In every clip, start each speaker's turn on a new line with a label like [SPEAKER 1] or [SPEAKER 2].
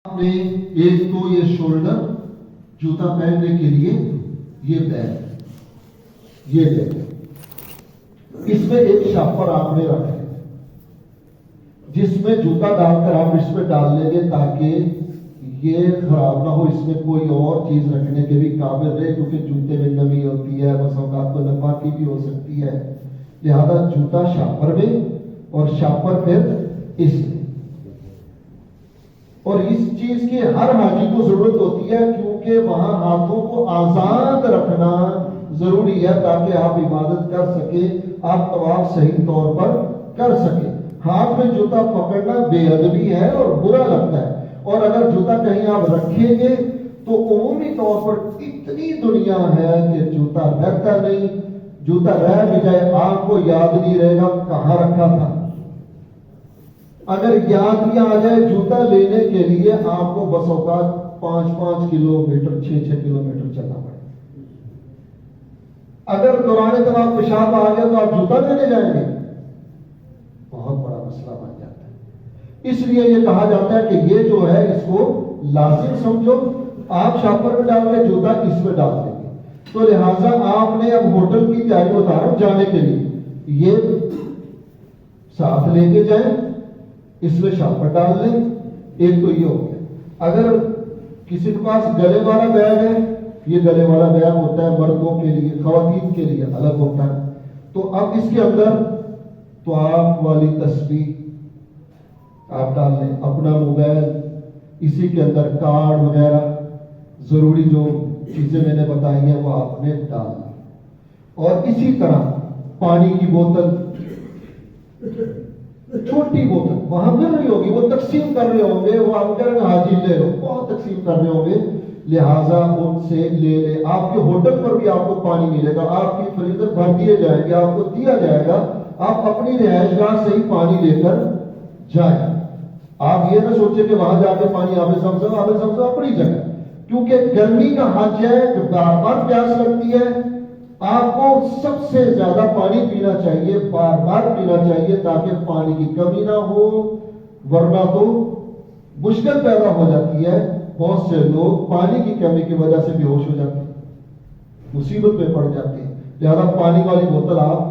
[SPEAKER 1] آپ نے ایک تو یہ شولڈر جوتا پہننے کے لیے یہ بیگ یہ بیگ اس میں ایک شاپر آپ نے رکھے جس میں جوتا ڈال کر آپ اس میں ڈال لیں گے تاکہ یہ خراب نہ ہو. اس میں کوئی اور چیز رکھنے کے بھی قابل رہے کیونکہ جوتے میں نمی ہوتی ہے, بس اوقات کو ناپاکی بھی ہو سکتی ہے. لہذا جوتا شاپر میں اور شاپر پھر اس میں. اور اس چیز کی ہر حاجی کو ضرورت ہوتی ہے کیونکہ وہاں ہاتھوں کو آزاد رکھنا ضروری ہے تاکہ آپ عبادت کر سکیں, آپ طواف صحیح طور پر کر سکیں. ہاتھ میں جوتا پکڑنا بے ادبی ہے اور برا لگتا ہے, اور اگر جوتا کہیں آپ رکھیں گے تو عمومی طور پر اتنی دنیا ہے کہ جوتا رہتا نہیں. جوتا رہ بھی جائے آپ کو یاد نہیں رہے گا کہاں رکھا تھا. اگر یاد بھی آ جائے جوتا لینے کے لیے آپ کو بس اوقات 5 کلومیٹر 6 کلومیٹر چلنا پڑے. اگر دوران طواف پیشاب آ گیا تو آپ جوتا لینے جائیں گے, بہت بڑا مسئلہ بن جاتا ہے. اس لیے یہ کہا جاتا ہے کہ یہ جو ہے اس کو لازم سمجھو. آپ شاپر میں ڈال کے جوتا اس میں ڈال دیں گے. تو لہٰذا آپ نے اب ہوٹل کی تیاری بتا رہا ہوں جانے کے لیے یہ ساتھ لے کے جائیں, اس میں شاپر ڈال لیں. ایک تو یہ ہو گیا. اگر کسی کے پاس گلے والا بیگ ہے, یہ گلے والا بیگ ہوتا ہے مردوں کے لیے, خواتین کے لیے الگ ہوتا ہے. تو اب اس کے اندر تو آپ والی تسبیح آپ ڈال لیں, اپنا موبائل, اسی کے اندر کارڈ وغیرہ ضروری جو چیزیں میں نے بتائی ہیں وہ آپ نے ڈال لی. اور اسی طرح پانی کی بوتل, چھوٹی بوتل وہاں مل رہی ہوگی, وہ تقسیم کر رہے ہوں گے, وہ آپ کہہ رہے ہیں حاجی لے لو, بہت تقسیم کر رہے ہوں گے. لہٰذا ان سے لے لے. آپ کے ہوٹل پر بھی آپ کو پانی ملے گا, آپ کی فریزر بھر دیے جائیں گے, آپ کو دیا جائے گا. آپ اپنی رہائش گاہ سے ہی پانی لے کر جائیں. آپ یہ نہ سوچیں کہ وہاں جا کے پانی آب زمزم اپنی جگہ, کیونکہ گرمی کا حج ہے, بار بار پیاس لگتی ہے. آپ کو سب سے زیادہ پانی پینا چاہیے, بار بار پینا چاہیے تاکہ پانی کی کمی نہ ہو, ورنہ تو مشکل پیدا ہو جاتی ہے. بہت سے لوگ پانی کی کمی کی وجہ سے بے ہوش ہو جاتے ہیں, مصیبت میں پڑ جاتے ہیں. لہذا پانی والی بوتل آپ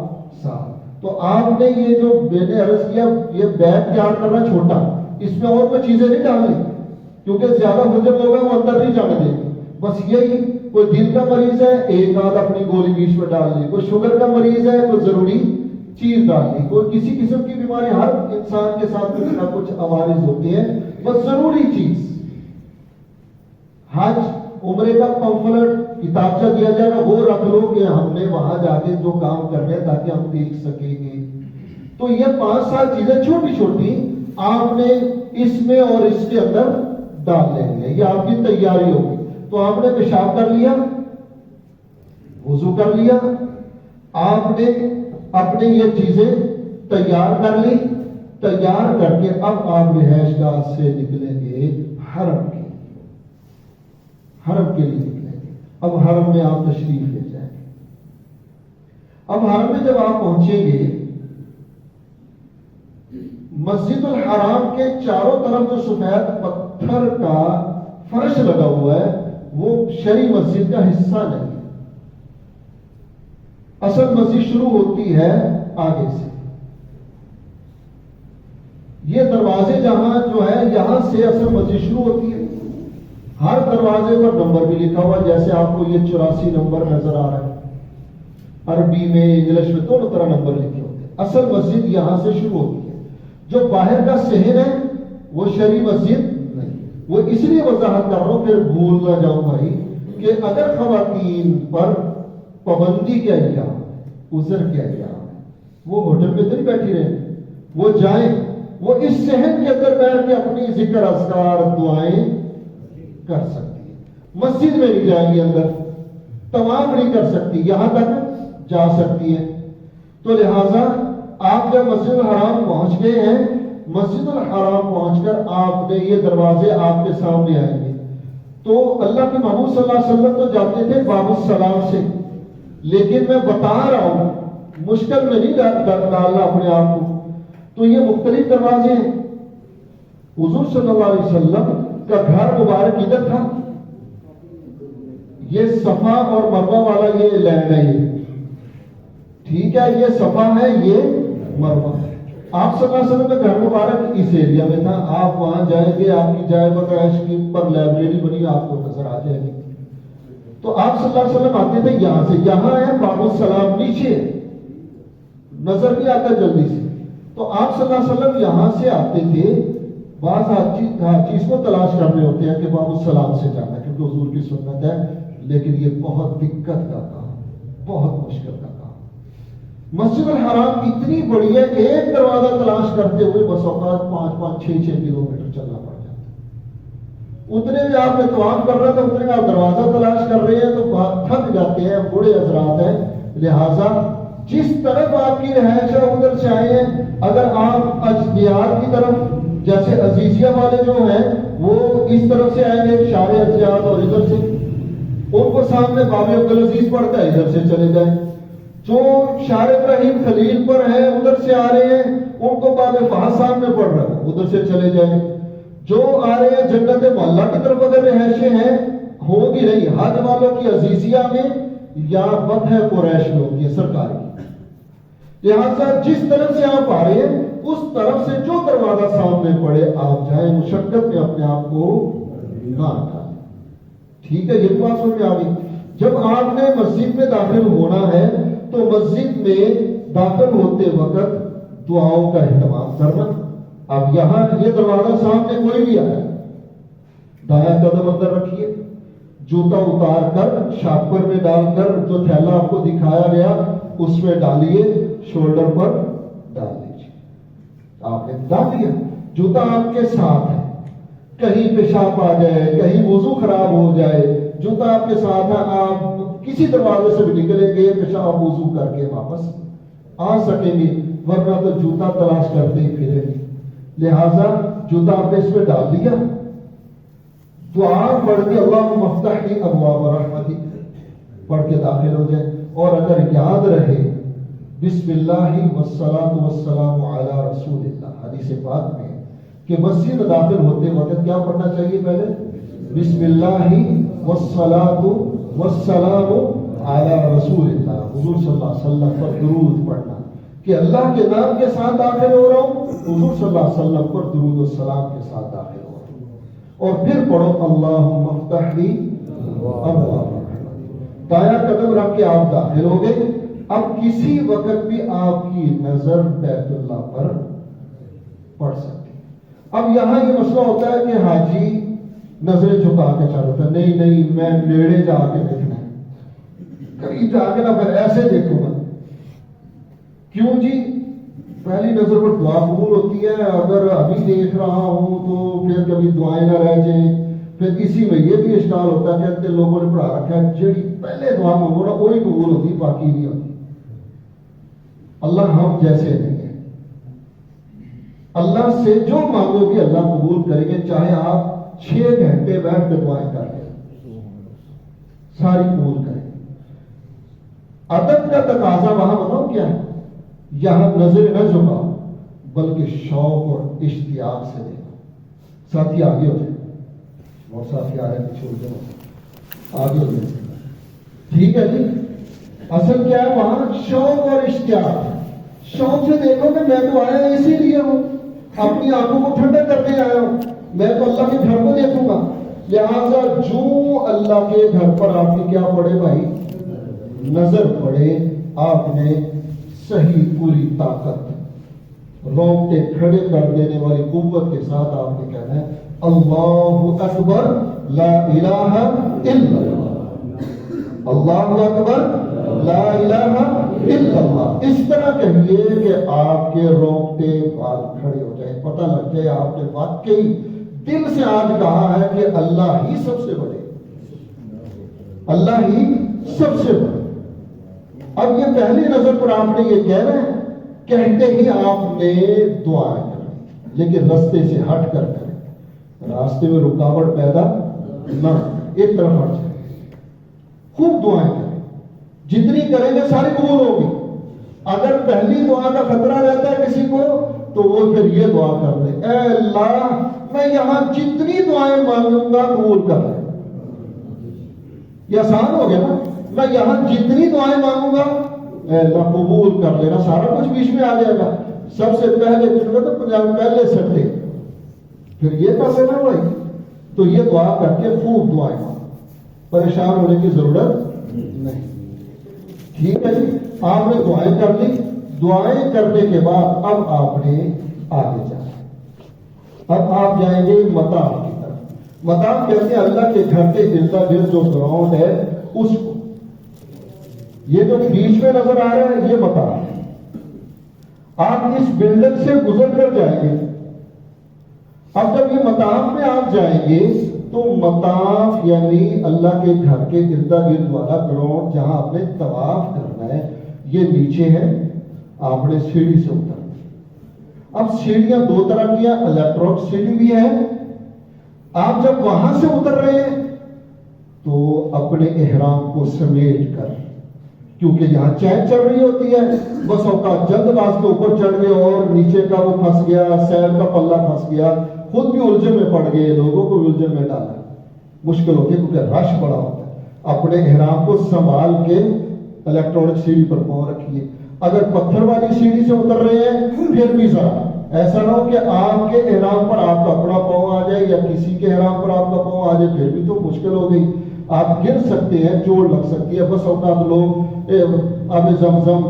[SPEAKER 1] ساتھ. تو آپ نے یہ جو میں نے عرض کیا یہ بیگ تیار کرنا چھوٹا, اس میں اور کوئی چیزیں نہیں ڈالنی کیونکہ زیادہ حجم ہوگا وہ اندر نہیں جانے دیں گے. بس یہی, کوئی دل کا مریض ہے ایک آدھ اپنی گولی بیچ میں ڈال لی, کوئی شوگر کا مریض ہے کوئی ضروری چیز ڈال لی, کوئی کسی قسم کی بیماری, ہر انسان کے ساتھ کچھ نہ کچھ عوارض ہوتے ہیں, بس ضروری چیز. حج عمرے کا پمفلٹ کتابچہ دیا جائے گا وہ رکھ لو کہ ہم نے وہاں جا کے جو کام کرنے تاکہ ہم دیکھ سکیں گے. تو یہ 5-7 چیزیں چھوٹی چھوٹی آپ نے اس میں اور اس کے اندر ڈال لیں گے, یہ آپ کی تیاری ہوگی. تو آپ نے پیشاب کر لیا, وضو کر لیا, آپ نے اپنے یہ چیزیں تیار کر لی. تیار کر کے اب آپ رہائش گاہ سے نکلیں گے حرم کے لیے نکلیں گے. اب حرم میں آپ تشریف لے جائیں گے. اب حرم میں جب آپ پہنچیں گے, مسجد الحرام کے چاروں طرف جو سفید پتھر کا فرش لگا ہوا ہے وہ شرعی مسجد کا حصہ نہیں ہے. اصل مسجد شروع ہوتی ہے آگے سے. یہ دروازے جہاں جو ہے یہاں سے اصل مسجد شروع ہوتی ہے. ہر دروازے پر نمبر بھی لکھا ہوا, جیسے آپ کو یہ 84 نمبر نظر آ رہا ہے. عربی میں انگلش میں دونوں طرح نمبر لکھے ہوتے ہیں. اصل مسجد یہاں سے شروع ہوتی ہے. جو باہر کا صحن ہے وہ شرعی مسجد نہیں. وہ اس لیے وضاحت کر رہا ہوں پھر بھول نہ جاؤں بھائی کہ اگر خواتین پر پابندی کے ایام عذر کے ایام وہ ہوٹل میں تو نہیں بیٹھی رہے, وہ جائیں, وہ اس صحن کے اندر بیٹھ کے اپنی ذکر اذکار دعائیں کر سکتی ہے. مسجد میں نہیں جائیں گی, اندر طواف نہیں کر سکتی, یہاں تک جا سکتی ہے. تو لہذا آپ جب مسجد الحرام پہنچ گئے ہیں, مسجد الحرام پہنچ کر آپ نے یہ دروازے آپ کے سامنے آئیں گے. تو اللہ کے محبوب صلی اللہ علیہ وسلم تو جاتے تھے باب السلام سے, لیکن میں بتا رہا ہوں مشکل میں نہیں ڈالنا اپنے آپ کو. تو یہ مختلف دروازے ہیں. حضور صلی اللہ علیہ وسلم کا گھر مبارک ادھر تھا. یہ صفا اور مروہ والا یہ لینڈ ہے، یہ ٹھیک ہے، یہ صفا ہے، یہ مروہ. آپ صلی اللہ علیہ وسلم کا گھر مبارک اس ایریا میں تھا. آپ وہاں جائیں گے، آپ کی جائے بتائش کی پر لائبریری بنی آپ کو نظر آ جائے گی. تو آپ صلی اللہ علیہ وسلم آتے تھے یہاں سے. یہاں ہے باب السلام، نیچے نظر نہیں آتا جلدی سے. تو آپ صلی اللہ علیہ وسلم یہاں سے آتے تھے. بعض ہر چیز کو تلاش کر رہے ہوتے ہیں کہ باب السلام سے جانا، کیونکہ حضور کی سنت ہے. لیکن یہ بہت دقت کا کام، بہت مشکل کا کام. مسجد الحرام اتنی بڑی ہے، ایک دروازہ تلاش کرتے ہوئے بس اوقات 5-6 کلومیٹر چلنا پڑ جاتا. اتنے میں آپ نے طواف کر رہا تھا، اتنے میں آپ دروازہ تلاش کر رہے ہیں تو تھک جاتے ہیں، بوڑھے حضرات ہیں. لہذا جس طرف آپ کی رہائش ہے ادھر سے آئے ہیں. اگر آپ اجدیات کی طرف، جیسے عزیزیہ والے جو ہیں وہ اس طرف سے آئیں گے، شارع اجدیات، اور ادھر سے ان کو سامنے باب عبدالعزیز پڑتا ہے، ادھر سے چلے جائیں. جو شارع ابراہیم خلیل پر ہے ادھر سے آ رہے ہیں، ان کو باب فہد سامنے پڑ رہا ہے، ادھر سے چلے جائیں. جو آ رہے ہیں جنت معلیٰ کی طرف اگر رہائشیں ہیں ہوگی نہیں، حج والوں کی عزیزیہ میں یا بطح قریش میں ہوتی ہے سرکاری. لہٰذا جس طرف سے آپ آ رہے ہیں اس طرف سے جو دروازہ سامنے پڑے آپ جائیں، مشقت میں اپنے آپ کو نہ ڈالیں. ٹھیک ہے، یہ بات سمجھ میں آ گئی. جب آپ نے مسجد میں داخل ہونا ہے تو مسجد میں داخل ہوتے وقت دعاؤں کا اہتمام کرنا. اب یہاں یہ دروازہ سامنے کوئی بھی آیا، دایاں قدم اندر رکھیے، جوتا اتار کر شاپر میں ڈال کر جو تھیلا آپ کو دکھایا گیا اس میں ڈالیے، شولڈر پر ڈال دیجیے. آپ نے ڈال دیا، جوتا آپ کے ساتھ ہے. کہیں پیشاب آ جائے، کہیں وضو خراب ہو جائے، جوتا آپ کے ساتھ ہے. آپ کسی دروازے سے بھی نکلیں گے پیشاب وضو کر کے واپس آ سکیں گے، ورنہ تو جوتا تلاش کرتے ہی پھریں گے. لہذا جوتا آپ نے اس میں ڈال دیا، دعا پڑھ کے اللہم افتح لی ابواب رحمتی پڑھ کے داخل ہو جائے. اور اگر یاد رہے بسم اللہ والصلاۃ والسلام علی رسول اللہ، حدیث پاک میں کہ مسجد میں داخل ہوتے وقت کیا پڑھنا چاہیے؟ پہلے بسم اللہ والصلاۃ والسلام علی رسول اللہ، حضور صلی اللہ علیہ وسلم پر درود پڑھنا کہ اللہ کے نام کے ساتھ داخل ہو رہا ہوں، حضور صلی اللہ علیہ وسلم پر درود و سلام کے ساتھ داخل ہو رہا ہوں. اور پھر پڑھو اللہم افتح لی ابواب. دایاں قدم رکھ کے آپ داخل ہو گئے. اب کسی وقت بھی آپ کی نظر بیت اللہ پر پڑ سکتی. اب یہاں یہ مسئلہ ہوتا ہے کہ حاجی نظریں جھکا کے چلتا ہے، نہیں میں نیڑے جا کے دیکھنا ہے، قریب جا کے نہ پھر ایسے دیکھوں گا. کیوں جی؟ پہلی نظر پر دعا قبول ہوتی ہے. اگر ابھی دیکھ رہا ہوں تو پھر کبھی دعائیں نہ رہ جائیں. پھر اسی میں یہ بھی اشکال ہوتا ہے کہ لوگوں نے پڑھا رکھا ہے جڑی پہلے دعا مانگو نا وہی قبول ہوتی، باقی نہیں ہوتی. اللہ ہم جیسے نہیں ہے. اللہ سے جو مانگو گے اللہ قبول کریں گے، چاہے آپ 6 گھنٹے بیٹھ کے دعائیں کر لیں، ساری قبول کریں. ادب کا تقاضا وہاں بتاؤ کیا ہے؟ یہاں نظر نہ جھکاؤ بلکہ شوق اور اشتیاق سے دیکھو. ساتھی آگے ہو جائے، بہت ساتھی آ رہے ہیں پیچھے ہو جائے، آگے ہو جائے. ٹھیک ہے جی. اصل کیا ہے وہاں؟ شوق اور اشتیاق. شوق سے دیکھو کہ میں تو آیا اسی لیے ہوں، اپنی آنکھوں کو ٹھنڈا کرنے آیا ہوں، میں تو اللہ کے گھر کو دیکھوں گا. لہذا جو اللہ کے گھر پر آپ کی کیا پڑے بھائی؟ نظر پڑے. آپ نے صحیح پوری طاقت، رونگٹے کھڑے کر دینے والی قوت کے ساتھ آپ نے کہنا ہے اللہ اکبر لا الہ الا اللہ، اللہ اکبر لا الہ الا اللہ. اس طرح کہیے کہ آپ کے رونگٹے بال کھڑے ہو جائیں، پتہ لگ جائے آپ نے واقعی دل سے آج کہا ہے کہ اللہ ہی سب سے بڑے، اللہ ہی سب سے بڑے. اب یہ پہلی نظر پر آپ نے یہ کہنا ہے، کہتے ہی آپ نے دعائیں کریں، لیکن رستے سے ہٹ کر کریں، راستے میں رکاوٹ پیدا نہ، ایک طرف ہٹ جائیں. خوب دعائیں کریں، جتنی کریں گے ساری قبول ہوگی. اگر پہلی دعا کا خطرہ رہتا ہے کسی کو تو وہ پھر یہ دعا کر لے، اے اللہ میں یہاں جتنی دعائیں مانگوں گا قبول کر لیں. یہ آسان ہو گیا نا. میں یہاں جتنی دعائیں مانگوں گا اے اللہ قبول کر لینا. سارا کچھ بیچ میں آ جائے گا. سب سے پہلے جن کو تو پہلے سٹے پھر یہ کر لینا بھائی. تو یہ دعا کر کے خوب دعائیں مانگو. پریشان ہونے کی ضرورت نہیں. ٹھیک ہے جی. آپ نے دعائیں کر لی. دعائیں کرنے کے بعد اب آپ نے آگے جانا. اب آپ جائیں گے مطاف کی طرف. مطاف کہتے ہیں اللہ کے گھر کے ارد گرد جو گراؤنڈ ہے اس کو. یہ جو بیچ میں نظر آ رہا ہے یہ مطاف ہے. آپ اس بلڈنگ سے گزر کر جائیں گے. اب جب یہ مطاف میں آپ جائیں گے تو مطاف یعنی اللہ کے گھر کے ارد گرد والا گراؤنڈ جہاں آپ نے طواف کرنا ہے یہ نیچے ہے. آپ نے سیڑھی سے اترنا. اب سیڑھیاں دو طرح کی ہیں. الیکٹرک سیڑھی بھی ہے. آپ جب وہاں سے اتر رہے ہیں تو اپنے احرام کو سمیٹ کر, کیونکہ یہاں چین چل رہی ہوتی ہے, بس اوقات جلد باز کے اوپر چڑھ گئے اور نیچے کا وہ پھنس گیا, سیر کا پلہ پھنس گیا, خود بھی الجھن میں پڑ گئے, لوگوں کو بھی الجھن میں ڈالا. مشکل ہوتی ہے کیونکہ رش بڑا ہوتا ہے. اپنے احرام کو سنبھال کے الیکٹرانک سیڑھی پر پاؤں رکھیے. اگر پتھر والی سیڑھی سے اتر رہے ہیں پھر بھی ذرا ایسا نہ ہو کہ آپ کے احرام پر آپ کا اپنا پاؤں آ جائے یا کسی کے احرام پر آپ کا پاؤں آ جائے, پھر بھی تو مشکل ہو گئی. آپ گر سکتے ہیں, چوٹ لگ سکتی ہے. بس اوقات لوگ آب زمزم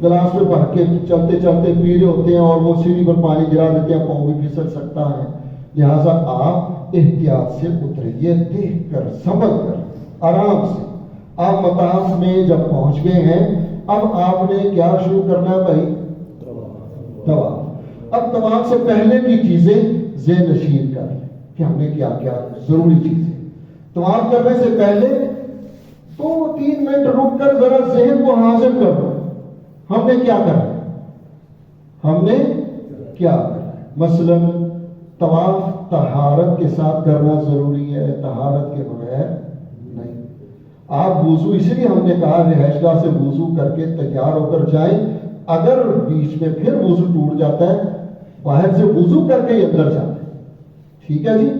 [SPEAKER 1] گلاس میں بھر کے چلتے چلتے پی رہے ہوتے ہیں اور وہ سیڑھی پر پانی گرا دیتے ہیں, پاؤں بھی پھسل سکتا ہے. لہٰذا آپ احتیاط سے اتریے, دیکھ کر سنبھل کر آرام سے. آپ مطاف میں جب پہنچ گئے ہیں اب آپ نے کیا شروع کرنا ہے بھائی؟ طواف. اب طواف سے پہلے کی چیزیں ذہن نشین کر لیں کہ ہم نے کیا کیا ضروری چیزیں. طواف کرنے سے پہلے 2-3 منٹ رک کر ذرا ذہن کو حاضر کر لو. ہم نے کیا کرنا ہے, ہم نے کیا کرنا ہے. مثلا طواف طہارت کے ساتھ کرنا ضروری ہے, طہارت کے بغیر نہیں. آپ وضو, اسی لیے ہم نے کہا رہائش گاہ سے وضو کر کے تیار ہو کر جائیں. اگر بیچ میں پھر وضو ٹوٹ جاتا ہے باہر سے وضو کر کے ہی اندر جاتے ہیں. ٹھیک ہے جی.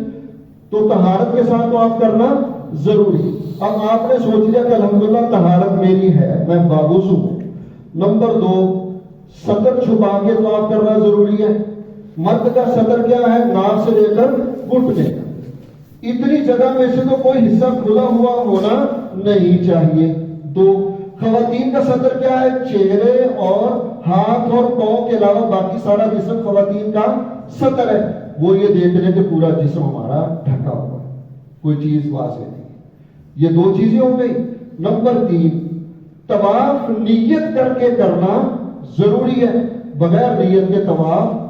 [SPEAKER 1] تو طہارت کے ساتھ طواف کرنا ضروری. اب آپ نے سوچ لیا کہ الحمدللہ طہارت میری ہے, میں باوضو ہوں. نمبر 2, صدر چھپا کے طواف کرنا ضروری ہے. مرد کا صدر کیا ہے؟ ناک سے لے کر گھٹنے کا. اتنی جگہ میں سے تو کوئی حصہ کھلا ہوا ہونا نہیں چاہیے. 2, خواتین کا صدر کیا ہے؟ چہرے اور ہاتھ اور پاؤں کے علاوہ باقی سارا جسم خواتین کا صدر ہے. وہ یہ دیکھ لیں کہ پورا جسم ہمارا ڈھکا ہوا ہے, کوئی چیز واضح نہیں. یہ 2 چیزیں ہو گئی. نمبر 3, طواف نیت کر کے کرنا ضروری ہے. بغیر نیت کے طواف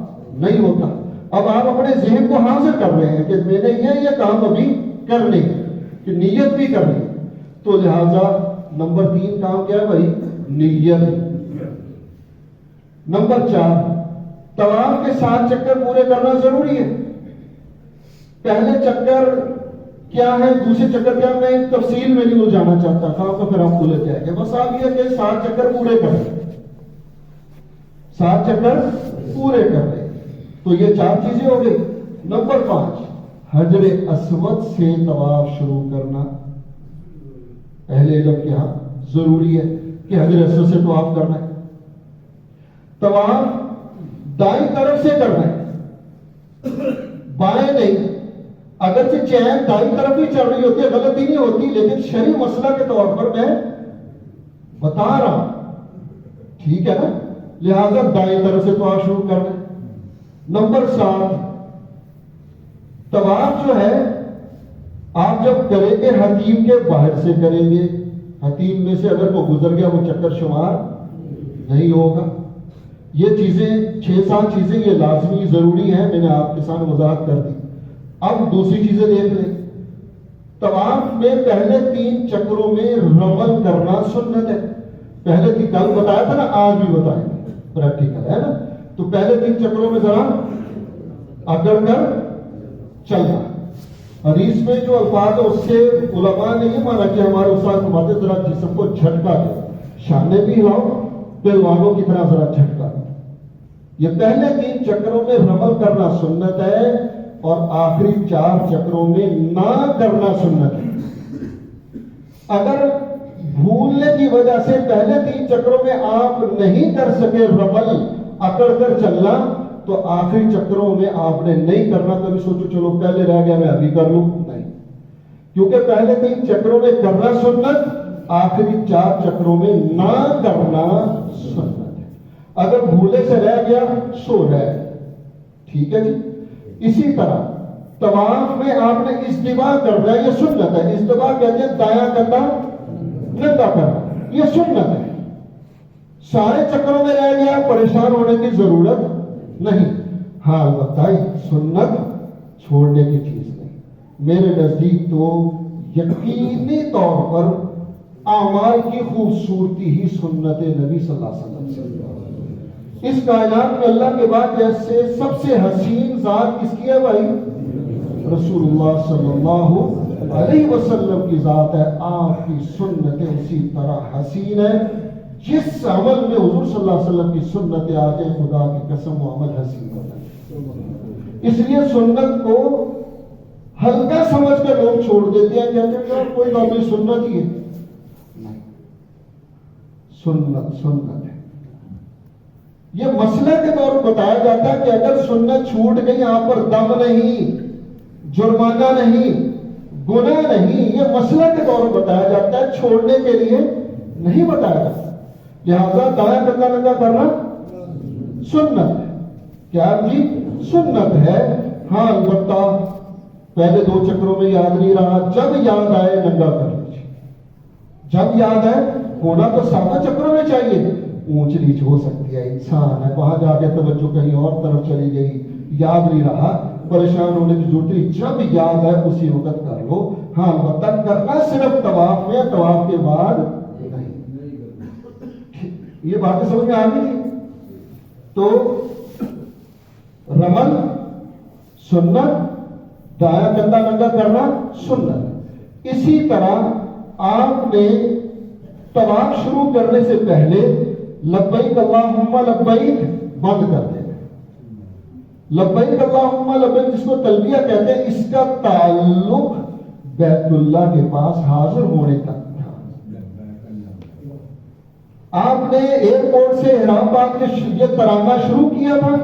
[SPEAKER 1] نہیں ہوتا. اب آپ اپنے ذہن کو حاضر کر رہے ہیں کہ میں نے یہ کام ابھی کرنے کہ نیت بھی کرنی. تو لہذا نمبر 3 کام کیا ہے بھائی؟ نیت. نمبر 4, طواف کے 7 چکر پورے کرنا ضروری ہے. پہلے چکر کیا ہے, دوسرے چکر کیا, میں تفصیل میں نہیں الجھانا چاہتا تھا تو پھر ہم الجھ جائیں گے. بس آپ یہ کہ 7 چکر پورے کریں, 7 چکر پورے کر لیں. تو یہ 4 چیزیں ہو گئی. نمبر 5, حجر اسود سے طواف شروع کرنا. اہل علم کے ہاں ضروری ہے کہ حجر اسود سے طواف کرنا ہے. طواف دائیں طرف سے کرنا ہے, بائیں نہیں. اگرچہ چین دائیں طرف ہی چل رہی ہوتی ہے, غلطی نہیں ہوتی, لیکن شرعی مسئلہ کے طور پر میں بتا رہا ہوں. ٹھیک ہے نا. لہذا دائیں طرف سے طواف شروع کرنا ہے. نمبر 7, طواف جو ہے آپ جب کریں گے حتیم کے باہر سے کریں گے. حتیم میں سے اگر وہ گزر گیا وہ چکر شمار نہیں ہوگا. یہ چیزیں 6-7 چیزیں یہ لازمی ضروری ہیں, میں نے آپ کے ساتھ وضاحت کر دی. اب دوسری چیزیں دیکھ لیں. طواف میں پہلے 3 چکروں میں رمل کرنا سنت ہے. پہلے کی کل بتایا تھا نا, آج بھی بتائیں گے, پریکٹیکل ہے نا. تو پہلے 3 چکروں میں ذرا اگڑ کر چلنا. حدیث میں جو الفاظ ہے اس سے علماء نے یہ مانا کہ ہمارے استاد فرماتے ذرا جسم کو جھٹکا دے, شانے بھی ہلاؤ, پہلوانوں کی طرح ذرا جھٹکا دے. یہ پہلے 3 چکروں میں رمل کرنا سنت ہے. اور آخری 4 چکروں میں نہ کرنا سنت ہے. اگر بھولنے کی وجہ سے پہلے 3 چکروں میں آپ نہیں کر سکے رمل اکڑ کر چلنا، تو آخری چکروں میں آپ نے نہیں کرنا. کبھی سوچو چلو پہلے رہ گیا میں ابھی کر لوں، نہیں، کیونکہ پہلے 3 چکروں میں کرنا سنت، آخری 4 چکروں میں نہ کرنا سنت ہے. اگر بھولے سے رہ گیا سو رہے. ٹھیک ہے جی. اسی طرح طواف میں آپ نے استوا کرنا ہے، یہ سنت ہے. استوا کہتے ہیں دایاں کندھا ننگا کرنا، یہ سنت ہے. سارے چکروں میں رہ گیا پریشان ہونے کی ضرورت نہیں. ہاں بتائی سنت چھوڑنے کی چیز نہیں. میرے نزدیک تو یقینی طور پر اعمال کی خوبصورتی ہی سنت نبی صلی اللہ علیہ وسلم سے. اس کائنات میں اللہ کے بعد جیسے سب سے حسین ذات کس کی ہے بھائی؟ رسول اللہ صلی اللہ علیہ وسلم کی ذات ہے. آپ کی سنتیں اسی طرح حسین ہے. جس عمل میں حضور صلی اللہ علیہ وسلم کی سنتیں آ جائیں، خدا کی قسم وہ عمل حسین ہوتا ہے. اس لیے سنت کو ہلکا سمجھ کر لوگ چھوڑ دیتے ہیں، کہتے ہیں کہ کوئی بات نہیں سنت ہی ہے. نہیں، سنت سنت ہے. یہ مسئلہ کے طور پر بتایا جاتا ہے کہ اگر سنت چھوٹ گئی آپ پر دم نہیں، جرمانہ نہیں، گناہ نہیں. یہ مسئلہ کے طور پر بتایا جاتا ہے، چھوڑنے کے لیے نہیں بتایا جاتا. لہذا دایاں کندھا ننگا کرنا سنت ہے. کیا جی؟ سنت ہے. ہاں البتہ پہلے 2 چکروں میں یاد نہیں رہا، جب یاد آئے ننگا کر لیجیے. جب یاد آئے، ہونا تو 7 چکروں میں چاہیے. اونچ نیچ ہو سکتی ہے، انسان ہے، وہاں جا کے توجہ کہیں اور طرف چلی گئی، یاد نہیں رہا، پریشان ہونے کی ضرورت نہیں. جب یاد ہے اسی وقت کر لو. ہاں البتہ کرنا صرف طواف میں، طواف کے بعد نہیں. یہ باتیں سمجھ میں آ گئی. تو رمل سنت، دایاں کندھا ننگا کرنا سنت. اسی طرح آپ نے طواف شروع کرنے سے پہلے لبیک اللہم لبیک بند کر دینا. لبیک اللہم لبیک جس کو تلبیہ کہتے ہیں، اس کا تعلق بیت اللہ کے پاس حاضر ہونے تک تھا. آپ نے ایئرپورٹ سے احرام باندھ کے یہ ترانہ شروع کیا تھا.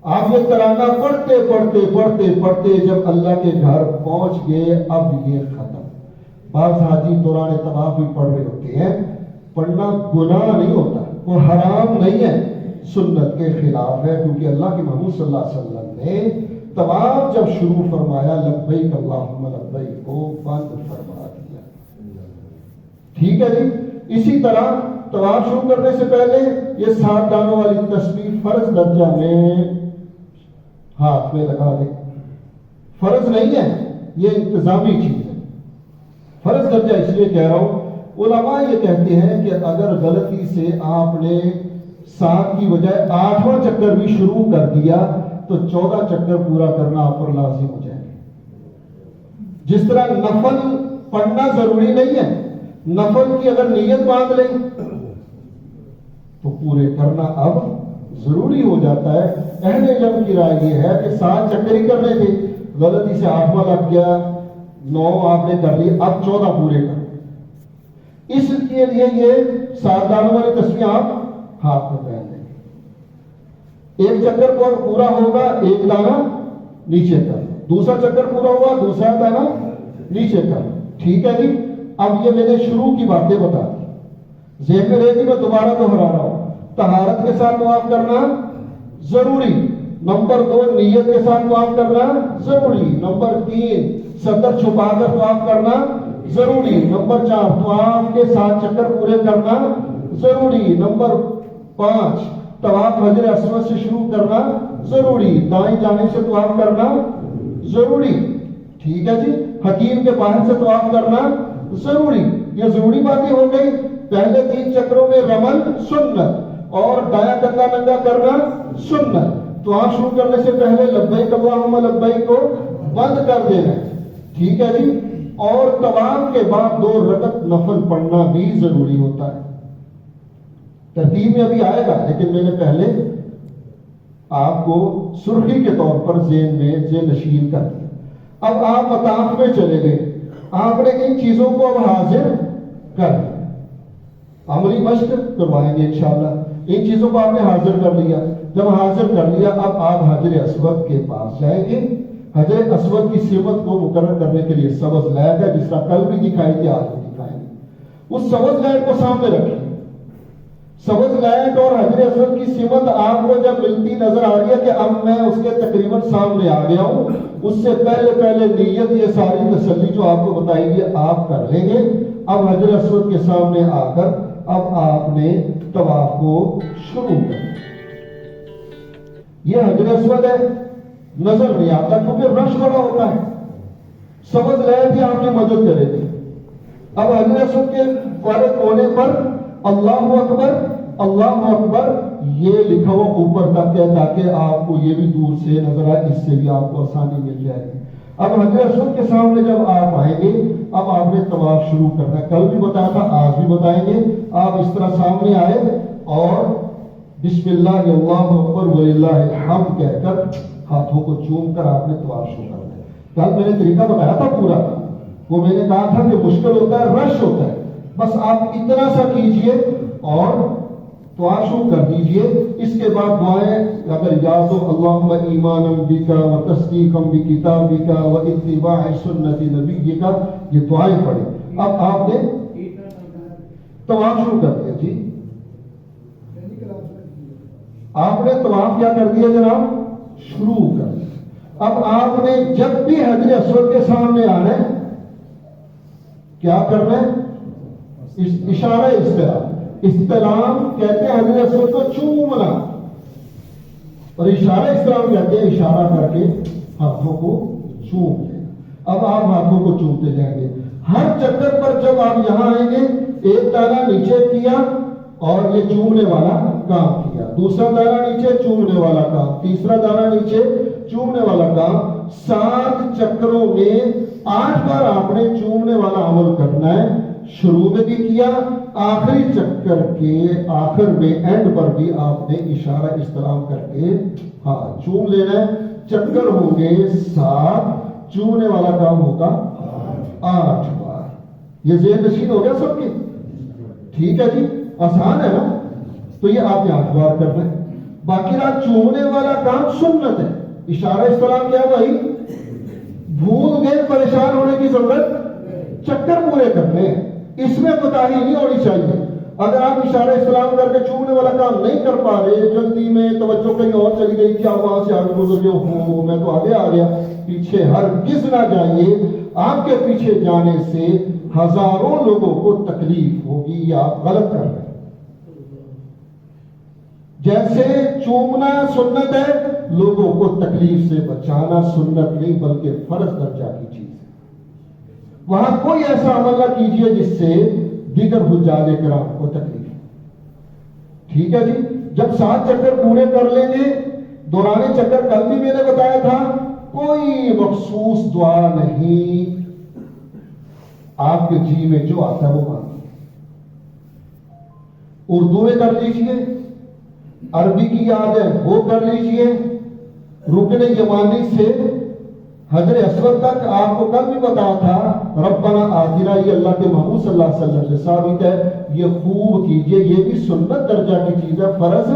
[SPEAKER 1] آپ یہ ترانہ پڑھتے پڑھتے پڑھتے پڑھتے جب اللہ کے گھر پہنچ گئے، اب یہ ختم. بعض حاجی دوران طواف بھی پڑھ رہے ہوتے ہیں. پڑھنا گناہ نہیں ہوتا، وہ حرام نہیں ہے، سنت کے خلاف ہے. کیونکہ اللہ کے محمود صلی اللہ علیہ وسلم نے طواف جب شروع فرمایا لبیک اللہم لبیک کو بند فرما دیا. ٹھیک ہے جی. اسی طرح طواف شروع کرنے سے پہلے یہ 7 دانوں والی تسبیح فرض درجہ میں ہاتھ میں لگا دیں. فرض نہیں ہے، یہ انتظامی چیز ہے. فرض درجہ اس لیے کہہ رہا ہوں، علماء یہ کہتے ہیں کہ اگر غلطی سے آپ نے 7 کی بجائے 8واں چکر بھی شروع کر دیا تو 14 چکر پورا کرنا آپ پر لازم ہو جائے گا. جس طرح نفل پڑھنا ضروری نہیں ہے، نفل کی اگر نیت باندھ لیں تو پورے کرنا اب ضروری ہو جاتا ہے. اہل علم کی رائے یہ ہے کہ 7 چکر ہی کرنے تھے، غلطی سے 8واں لگ گیا، 9 آپ نے کر لی، اب 14 پورے کر. اس کے لیے یہ 7 دانوں والی تسبیح آپ ہاتھ میں پہن لیں. ایک چکر پورا ہوگا، ایک دانہ نیچے کر. دوسرا چکر پورا ہوا، دوسرا دانہ نیچے کر. ٹھیک ہے جی. اب یہ میں نے شروع کی باتیں بتا دی، ذہن میں رہے گی، میں دوبارہ دہرا رہا ہوں. طہارت کے ساتھ طواف کرنا ضروری. نمبر 2 نیت کے ساتھ طواف کرنا ضروری. نمبر 3 صدر چھپا کر طواف کرنا ضروری. نمبر 4 طواف کے 7 چکر پورے کرنا ضروری. نمبر 5 طواف حجر اسود سے شروع کرنا ضروری. دائیں جانب سے طواف کرنا ضروری. ٹھیک ہے جی. حکیم کے باہر سے طواف کرنا ضروری. یہ ضروری باتیں ہو گئی. پہلے 3 چکروں میں رمل سنت اور دایاں کندھا ننگا کرنا سنت. طواف شروع کرنے سے پہلے لبیک اللہم لبیک کو بند کر دینا. ٹھیک ہے جی. اور طواف کے بعد 2 رکعت نفل پڑھنا بھی ضروری ہوتا ہے. ترتیب میں ابھی آئے گا، لیکن میں نے پہلے آپ کو سرخی کے طور پر ذہن میں ذہن نشین کر دیا. اب آپ مطاف میں چلے گئے, آپ نے ان چیزوں کو اب حاضر کر لیا. عملی مشق کروائیں گے انشاءاللہ. ان چیزوں کو آپ نے حاضر کر لیا. جب حاضر کر لیا اب آپ حجر اسود کے پاس جائیں گے. حجر اسود کی سمت کو مقرر کرنے کے لیے سبز لائٹ ہے, جس طرح کل بھی دکھائی تھی آج بھی دکھائیں گے. اس سبز لائٹ کو سامنے رکھیں. سبز لائٹ اور حجر اسود کی سمت آپ کو جب ملتی نظر آ رہی ہے کہ اب میں اس کے تقریباً سامنے آ گیا ہوں, اس سے پہلے نیت یہ ساری تسلی جو آپ کو بتائی گئی آپ کر لیں گے. اب حجر اسود کے سامنے آ کر اب آپ نے طواف کو شروع کر. یہ حجر اسود ہے, نظر نہیں آتا کیونکہ رش بڑا ہوتا ہے. سبز لائٹ ہی آپ کی مدد کرے گی. اب حجر اسود کے فارغ ہونے پر اللہ اکبر اللہ اکبر یہ لکھا ہوا اوپر تک ہے تاکہ آپ کو یہ بھی دور سے نظر آئے, اس سے بھی آپ کو آسانی مل جائے گی. اب حجر اسود کے سامنے جب آپ آئیں گے اب آپ نے طواف شروع کرنا ہے. کل بھی بتایا تھا, آج بھی بتائیں گے. آپ اس طرح سامنے آئے اور بسم اللہ اللہ اکبر وللہ الحمد کہہ کر ہاتھوں کو چوم کر آپ نے طواف شروع کرنا ہے. کل میں نے طریقہ بتایا تھا پورا, وہ میں نے کہا تھا کہ مشکل ہوتا ہے, رش ہوتا ہے. بس آپ اتنا سا کیجئے اور طواف شروع کر دیجئے. اس کے بعد دعائیں اگر یاد ہو, اللہم ایمانا بک و تصدیقا بکتابک و اتباع سنت نبیک, یہ دعائیں پڑھیں. اب آپ نے طواف شروع کر دیا. جی آپ نے طواف کیا کر دیا جناب, شروع کر دیا. اب آپ نے جب بھی حجر اسود کے سامنے آنا ہے کیا کرنا ہے, اشارہ استلام. استلام کہتے ہیں حجر اسود کو چومنا, اور اشارہ استلام کہتے ہیں اشارہ کر کے ہاتھوں کو چوم لینا. اب آپ ہاتھوں کو چومتے جائیں گے. ہر چکر پر جب آپ یہاں آئیں گے ایک دانہ نیچے کیا اور یہ چومنے والا کام کیا, دوسرا دانہ نیچے چومنے والا کام, تیسرا دانہ نیچے چومنے والا کام. 7 چکروں میں 8 بار آپ نے چومنے والا عمل کرنا ہے. شروع میں بھی کیا, آخری چکر کے آخر میں اینڈ پر بھی آپ نے اشارہ استلام کر کے ہاں چوم لینا ہے. چکر ہوں گے 7, چومنے والا کام ہوگا 8 بار. یہ ذہن نشین ہو گیا سب کی, ٹھیک ہے جی, آسان ہے نا. تو یہ آپ نے 8 بار کرنا ہے. باقی رات چومنے والا کام سنت ہے. اشارہ استلام کیا بھائی, بھول گئے پریشان ہونے کی ضرورت, چکر پورے کرنے ہیں, اس میں کوتاہی نہیں ہونی چاہیے. اگر آپ اشارہ استلام کر کے چومنے والا کام نہیں کر پا رہے, جلدی میں توجہ کہیں اور چلی گئی, کیا وہاں سے آگے گزر گئے, ہوں میں تو آگے آ گیا, پیچھے ہرگز نہ جائیے. آپ کے پیچھے جانے سے ہزاروں لوگوں کو تکلیف ہوگی, یہ آپ غلط کر رہے ہیں. جیسے چومنا سنت ہے, لوگوں کو تکلیف سے بچانا سنت نہیں بلکہ فرض درجہ کی چیز ہے. وہاں کوئی ایسا عمل نہ کیجئے جس سے دیگر حجاج کرام کو تکلیف. ٹھیک ہے جی. جب 7 چکر پورے کر لیں گے, دوران چکر کل بھی میں نے بتایا تھا کوئی مخصوص دعا نہیں, آپ کے جی میں جو آتا ہے وہ مانگیے. اردو میں کر لیجئے, عربی کی یاد ہے وہ کر لیجئے. رکن یمانی سے حجر اسود تک آپ کو کل بھی بتایا تھا ربنا آتنا, یہ اللہ کے محبوب صلی اللہ علیہ وسلم سے ثابت ہے. یہ خوب کیجئے, یہ بھی سنت درجہ کی چیز ہے, فرض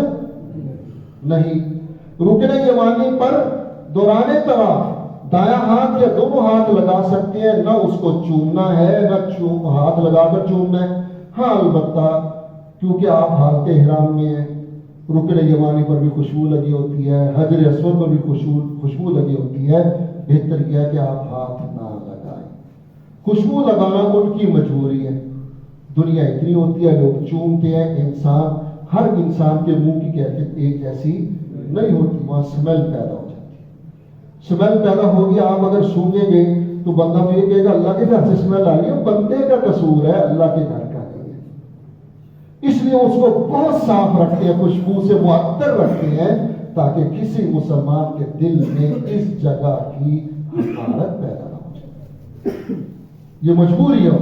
[SPEAKER 1] نہیں. رکن یمانی پر دوران طواف دایاں ہاتھ یا دونوں ہاتھ لگا سکتے ہیں, نہ اس کو چومنا ہے نہ ہاتھ لگا کر چومنا ہے. ہاں البتہ کیونکہ آپ حالت احرام میں ہیں, رکن یمانی پر بھی خوشبو لگی ہوتی ہے, حجر اسود پر بھی خوشبو لگی ہوتی ہے, بہتر یہ ہے کہ آپ ہاتھ نہ لگائیں. خوشبو لگانا ان کی مجبوری ہے. دنیا اتنی ہوتی ہے لوگ چومتے ہیں, انسان ہر انسان کے منہ کی کیفیت ایک جیسی نہیں ہوتی, وہاں سمیل پیدا ہو جاتی ہے. سمیل پیدا ہوگی, آپ اگر سونگیں گے تو بندہ تو یہ کہے گا اللہ کے گھر سے سمیل آ رہی ہے, بندے کا قصور ہے, اللہ کے گھر کا نہیں ہے. اس لیے اس کو بہت صاف رکھتے ہیں, خوشبو سے معطر رکھتے ہیں تاکہ کسی مسلمان کے دل میں اس جگہ کی حقارت پیدا نہ ہو جائے. یہ مجبوری ہے.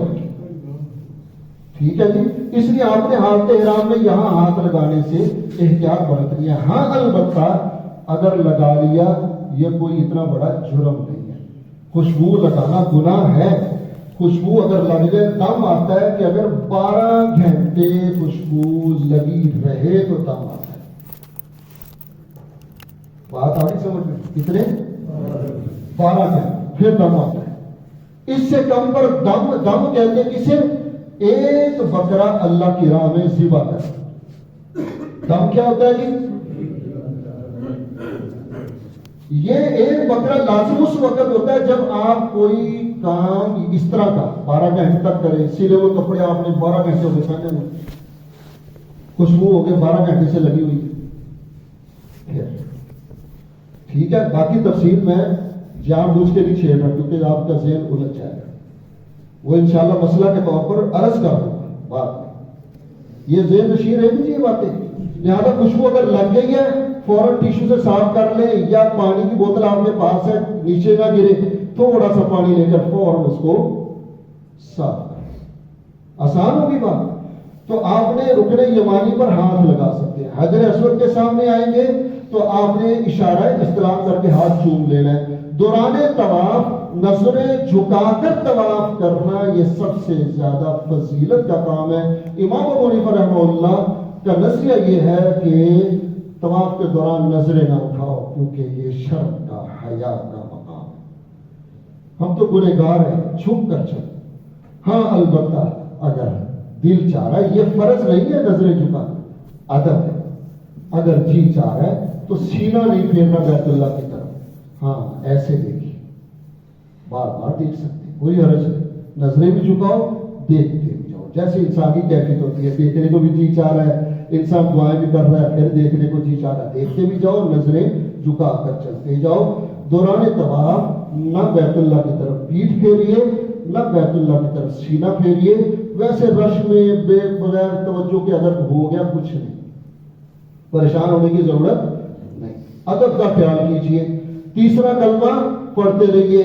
[SPEAKER 1] ٹھیک ہے جی. اس لیے آپ نے حالت احرام میں یہاں ہاتھ لگانے سے احتیاط برتنی ہے. ہاں البتہ اگر لگا لیا یہ کوئی اتنا بڑا جرم نہیں ہے. خوشبو لگانا گناہ ہے. خوشبو اگر لگ جائے دم آتا ہے کہ اگر 12 گھنٹے خوشبو لگی رہے تو دم آتا ہے. بات آ رہی سمجھ میں؟ کتنے؟ 12 گھنٹے پھر دم آتا ہے. اس سے کم پر دم کہتے ہیں کسے؟ ایک بکرا اللہ کی راہ میں ذبح کر. دم کیا ہوتا ہے جی؟ یہ ایک بکرا لازم اس وقت ہوتا ہے جب آپ کوئی کام اس طرح کا 12 گھنٹے تک کریں. سلے ہوئے کپڑے آپ نے 12 گھنٹے ہو گئے پہنے ہوئے, خوشبو ہو گئے 12 گھنٹے سے لگی ہوئی ہے. ٹھیک ہے, باقی تفصیل میں جان بوجھ کے نہیں چھیڑ رہا کیونکہ آپ کا ذہن الجھ جائے گا. وہ انشاءاللہ مسئلہ کے طور پر عرض کر دوں گا بات میں. یہ ذہن نشین رہے گی یہ باتیں. لہٰذا خوشبو اگر لگ گئی ہے فوراً ٹیشو سے صاف کر لیں, یا پانی کی بوتل آپ کے پاس ہے نیچے نہ گرے, تھوڑا سا پانی لے کر فوراً اس کو صاف کریں. آسان ہوگی بات. تو آپ نے رکن یمانی پر ہاتھ لگا سکتے ہیں. حجر اسود کے سامنے آئیں گے تو آپ نے اشارہ استلام کر کے ہاتھ چوم لینا ہے. دوران طواف نظریں جھکا کر طواف کرنا یہ سب سے زیادہ فضیلت کا کام ہے. امام ابو حنیفہ رحمہ اللہ کا نظریہ یہ ہے کہ طواف کے دوران نظریں نہ اٹھاؤ کیونکہ یہ شرم کا حیا کا مقام ہے. ہم تو گنہگار ہیں, چھپ کر چلیں. ہاں البتہ اگر دل چاہ رہا ہے, یہ فرض نہیں ہے نظریں جھکانا, ادب ہے. اگر جی چاہ رہا ہے تو سینہ نہیں پھیرنا بیت اللہ کی طرف, ہاں ایسے دیکھیے, بار بار دیکھ سکتے ہیں, کوئی حرج نہیں. نظریں بھی جھکاؤ, دیکھتے بھی جاؤ. جیسے انسان کی کیفیت ہوتی ہے, دیکھنے کو بھی جی چاہ رہا ہے, انسان دعائیں بھی کر رہا ہے, پھر دیکھنے کو جی چاہ رہا ہے, دیکھتے بھی جاؤ, نظریں جھکا کر چلتے جاؤ. دوران طواف نہ بیت اللہ کی طرف پیٹھ پھیریے, نہ بیت اللہ کی طرف سینہ پھیریے. ویسے رش میں بغیر توجہ کے اگر ہو گیا کچھ نہیں, پریشان ہونے کی ضرورت نہیں. ادب کا خیال کیجیے. تیسرا کلمہ پڑھتے رہیے,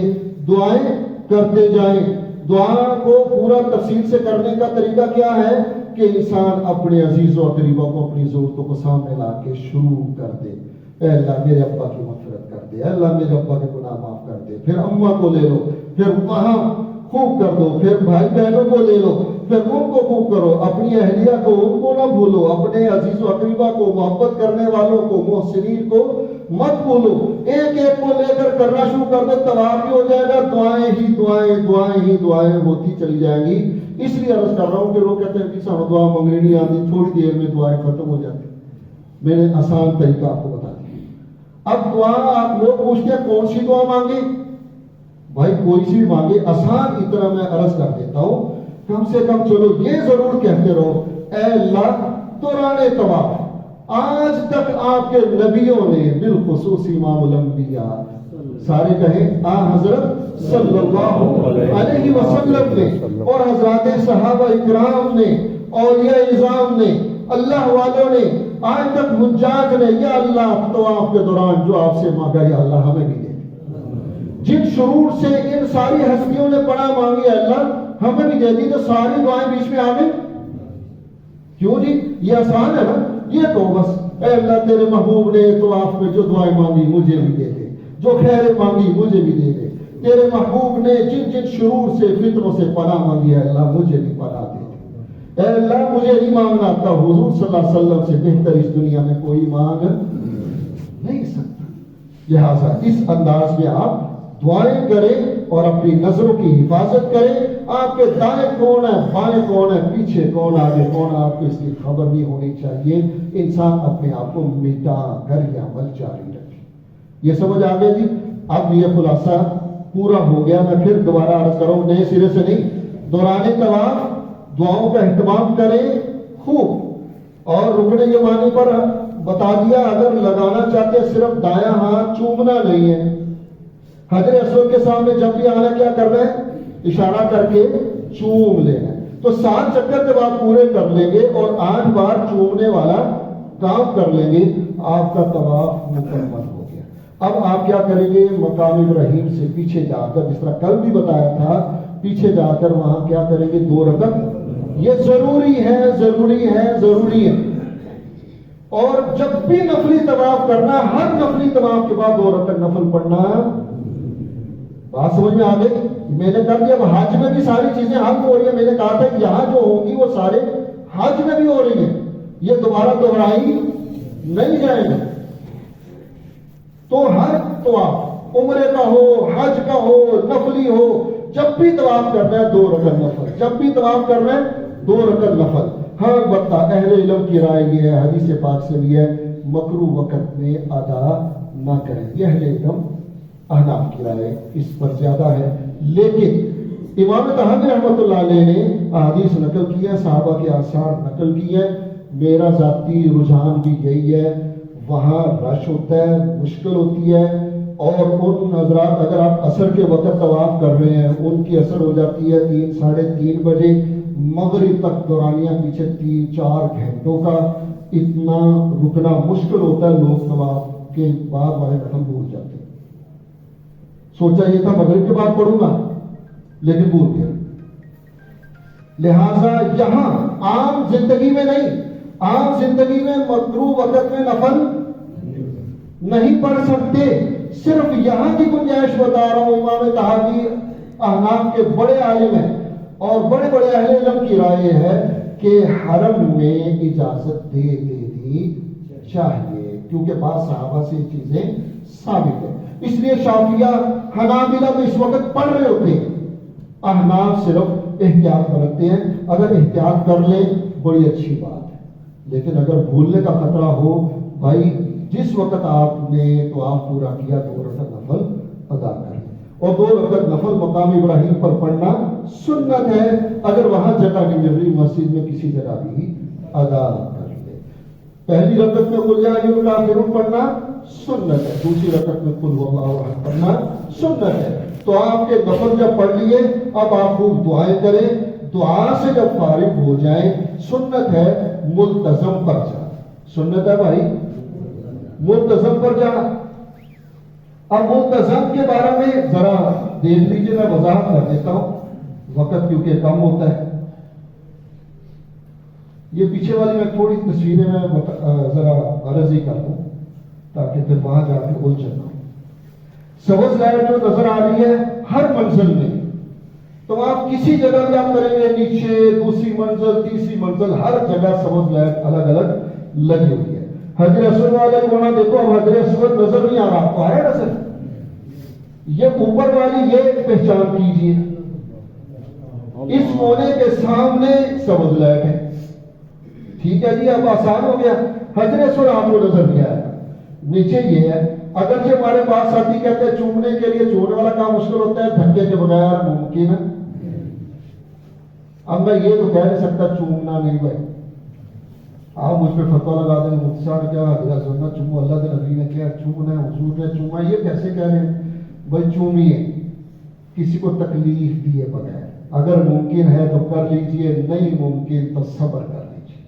[SPEAKER 1] دعائیں کرتے جائیں. دعا کو پورا تفصیل سے کرنے کا طریقہ کیا ہے کہ انسان اپنے عزیز و قریبوں کو اپنی ضرورتوں کو سامنے لا کے شروع کر دے. اے اللہ میرے ابا کی مغفرت کر دے, اے اللہ میرے ابا کے گناہ معاف کر دے. پھر اماں کو لے لو, پھر وہاں خوب کر دو, پھر بھائی بہنوں کو لے لو, پھر ان کو خوب کرو, اپنی اہلیہ کو ان کو نہ بھولو, اپنے عزیز و اقربا کو, محبت کرنے والوں کو, محسنین کو مت بھولو. ایک ایک کو لے کر کرنا شروع کر دو, طواف بھی ہو جائے گا, دعائیں ہی دعائیں, دعائیں ہی دعائیں ہوتی چلی جائیں گی. اس لیے عرض کر رہا ہوں کہ لوگ کہتے ہیں کہ سانو دعا مانگنی نہیں آتی, تھوڑی دیر میں دعائیں ختم ہو جاتی. میں نے آسان طریقہ آپ کو بتا دیا. اب دعا آپ لوگ پوچھتے ہیں کون سی دعا مانگے؟ بھائی کوئی سی مانگے, آسان اتنا میں عرض کر دیتا ہوں. کم سے کم چلو یہ ضرور کہتے رہو, اے اللہ دوران طواف آج تک آپ کے نبیوں نے بالخصوص امام الانبیاء سارے کہیں آ حضرت صلی اللہ علیہ وسلم نے, اور حضرات صحابہ اکرام نے, اولیاء اعظام نے, اللہ والوں نے, آج تک حجاج نے, یا اللہ طواف کے دوران جو آپ سے مانگا یا اللہ ہمیں بھی دے. جن شرور سے ان ساری ہستیوں نے پناہ مانگی اللہ ہمیں بھی دے دی, تو ساری دعائیں بیچ میں آ گئی کیوں جی؟ یہ آسان ہے نا. یہ تو بس اے اللہ تیرے محبوب نے طواف میں جو دعائیں مانگی مجھے بھی دے دے, جو خیر مانگی مجھے بھی دے دے. تیرے محبوب نے جن جن شرور سے فتنوں سے پناہ مانگی ہے اللہ مجھے بھی پناہ دے دے. اے اللہ مجھے نہیں مانگنا تھا, حضور صلی اللہ علیہ وسلم سے بہتر اس دنیا میں کوئی مانگ نہیں سکتا. لہٰذا اس انداز میں آپ دعائیں کریں اور اپنی نظروں کی حفاظت کریں. آپ کے دائیں کون ہے, بائیں کون ہے, پیچھے کون, آگے کون, آپ کو اس کی خبر نہیں ہونی چاہیے. انسان اپنے آپ کو مٹا کر یہ عمل جاری رکھے. یہ سمجھ آ گیا جی؟ اب یہ خلاصہ پورا ہو گیا. میں پھر دوبارہ عرض کروں, نئے سرے سے نہیں. دوران طواف دعاؤں کا اہتمام کریں خوب. اور رکن یمانی پر بتا دیا, اگر لگانا چاہتے صرف دایاں ہاتھ چومنا نہیں ہے. حجر اسود کے سامنے جب بھی آنا کیا کرنا ہے؟ اشارہ کر کے چوم لینا ہے. تو 7 چکر جب آپ پورے کر لیں گے اور 8 بار چومنے والا کام کر لیں گے, آپ کا طواف مکمل ہو گیا. اب آپ کیا کریں گے؟ مقام ابراہیم سے پیچھے جا کر, جس طرح کل بھی بتایا تھا, پیچھے جا کر وہاں کیا کریں گے؟ 2 رکعت. یہ ضروری ہے, ضروری ہے, ضروری ہے. اور جب بھی نفلی طواف کرنا، ہر نفلی طواف کے بعد 2 رکعت نفل پڑھنا. بات سمجھ میں آ گئی؟ میں نے کہا کہ اب حج میں بھی ساری چیزیں حل ہو رہی ہیں. میں نے کہا تھا کہ یہاں جو ہوگی وہ سارے حج میں بھی ہو رہی ہیں، یہ دوبارہ دہرائی نہیں جائیں گے. تو ہر طواف، عمرے کا ہو، حج کا ہو، نفلی ہو، جب بھی طواف کرنا ہے 2 رکعت نفل، جب بھی طواف کرنا ہے 2 رکعت نفل. ہاں البتہ اہل علم کی رائے یہ ہے، حدیث پاک سے بھی ہے، مکروہ وقت میں ادا نہ کریں. یہ اہل علم احناف کی رائے اس پر زیادہ ہے. لیکن امام طحاوی رحمۃ اللہ علیہ نے احادیث نقل کی ہے، صحابہ کے آثار نقل کی ہے. میرا ذاتی رجحان بھی یہی ہے. وہاں رش ہوتا ہے، مشکل ہوتی ہے، اور ان حضرات اگر آپ عصر کے وقت طواف کر رہے ہیں، ان کی اثر ہو جاتی ہے 3 ساڑھے 3 بجے، مغرب تک دورانیہ پیچھے 3-4 گھنٹوں کا. اتنا رکنا مشکل ہوتا ہے، لوگ طواف کے بعد والے نفل بھول جاتے ہیں. سوچا یہ تھا مغرب کے بعد پڑھوں گا، لیکن بھول گیا. لہذا یہاں عام زندگی میں نہیں، عام زندگی میں مکروہ وقت میں نفل نہیں پڑھ سکتے. صرف یہاں کی گنجائش بتا رہا ہوں. امام طحاوی احناف کے بڑے عالم ہیں، اور بڑے بڑے اہل علم کی رائے ہے کہ حرم میں اجازت دے دینی چاہیے، کیونکہ بعض صحابہ سے یہ چیزیں ثابت ہیں. اس لیے شافعیہ حنابلہ تو اس وقت پڑھ رہے ہوتے ہیں، احناف صرف احتیاط برتتے ہیں. اگر احتیاط کر لیں بڑی اچھی بات ہے، لیکن اگر بھولنے کا خطرہ ہو، بھائی جس وقت آپ نے تو آپ پورا کیا 2 رکعت نفل ادا کر لیں. اور 2 رکعت نفل مقام ابراہیم پر پڑھنا سنت ہے. اگر وہاں جگہ نہیں مل رہی، مسجد میں کسی جگہ بھی ادا کر لیں. پہلی رکعت میں قل یا ایھا الکافرون پڑھنا سنت ہے، دوسری رکعت میں قل هو اللہ احد پڑھنا سنت ہے. تو آپ کے نفل جب پڑھ لیے، اب آپ خوب دعائیں کریں. دعا سے جب فارغ ہو جائیں، سنت ہے ملتزم پر جانا. سنت ہے بھائی ملتزم پر جانا. اب ملتزم کے بارے میں ذرا دیکھ لیجیے، میں وضاحت کر دیتا ہوں، وقت کیونکہ کم ہوتا ہے. یہ پیچھے والی میں تھوڑی تصویریں میں ذرا عرض ہی کر دوں تاکہ پھر وہاں جا کے الجھ نہ ہو. سبز لائٹ جو نظر آ رہی ہے ہر منزل میں، تو آپ کسی جگہ بھی آپ کریں گے، نیچے، دوسری منزل، تیسری منزل، ہر جگہ سبز لائٹ الگ الگ لگی ہوئی ہے. حجر اسود والے کونا دیکھو، اب حجر اسود نظر نہیں آ رہا، آپ کو آیا نظر؟ یہ اوپر والی یہ پہچان کیجئے، اس کونے کے سامنے سبز لائٹ ہے. ٹھیک ہے جی، اب آسان ہو گیا. حجر اسود آپ کو نظر نہیں آیا. نیچے یہ ہے. اگرچہ ہمارے پاس ساتھی کہتے ہیں چومنے کے لیے چومنے والا کام مشکل ہوتا ہے، دھکے کے بغیر ممکن ہے. اب میں یہ تو کہہ نہیں سکتا چومنا نہیں بھائی، آپ مجھ پہ فتوا لگا دیں مفتی صاحب کیا حضرت سننا چومو، اللہ کے نبی نے کیا چومنا ہے، حضور نے چوما، یہ کیسے کہہ رہے ہیں بھائی؟ چومیے کسی کو تکلیف دیے بغیر. اگر ممکن ہے تو کر لیجئے، نہیں ممکن تو صبر کر لیجئے.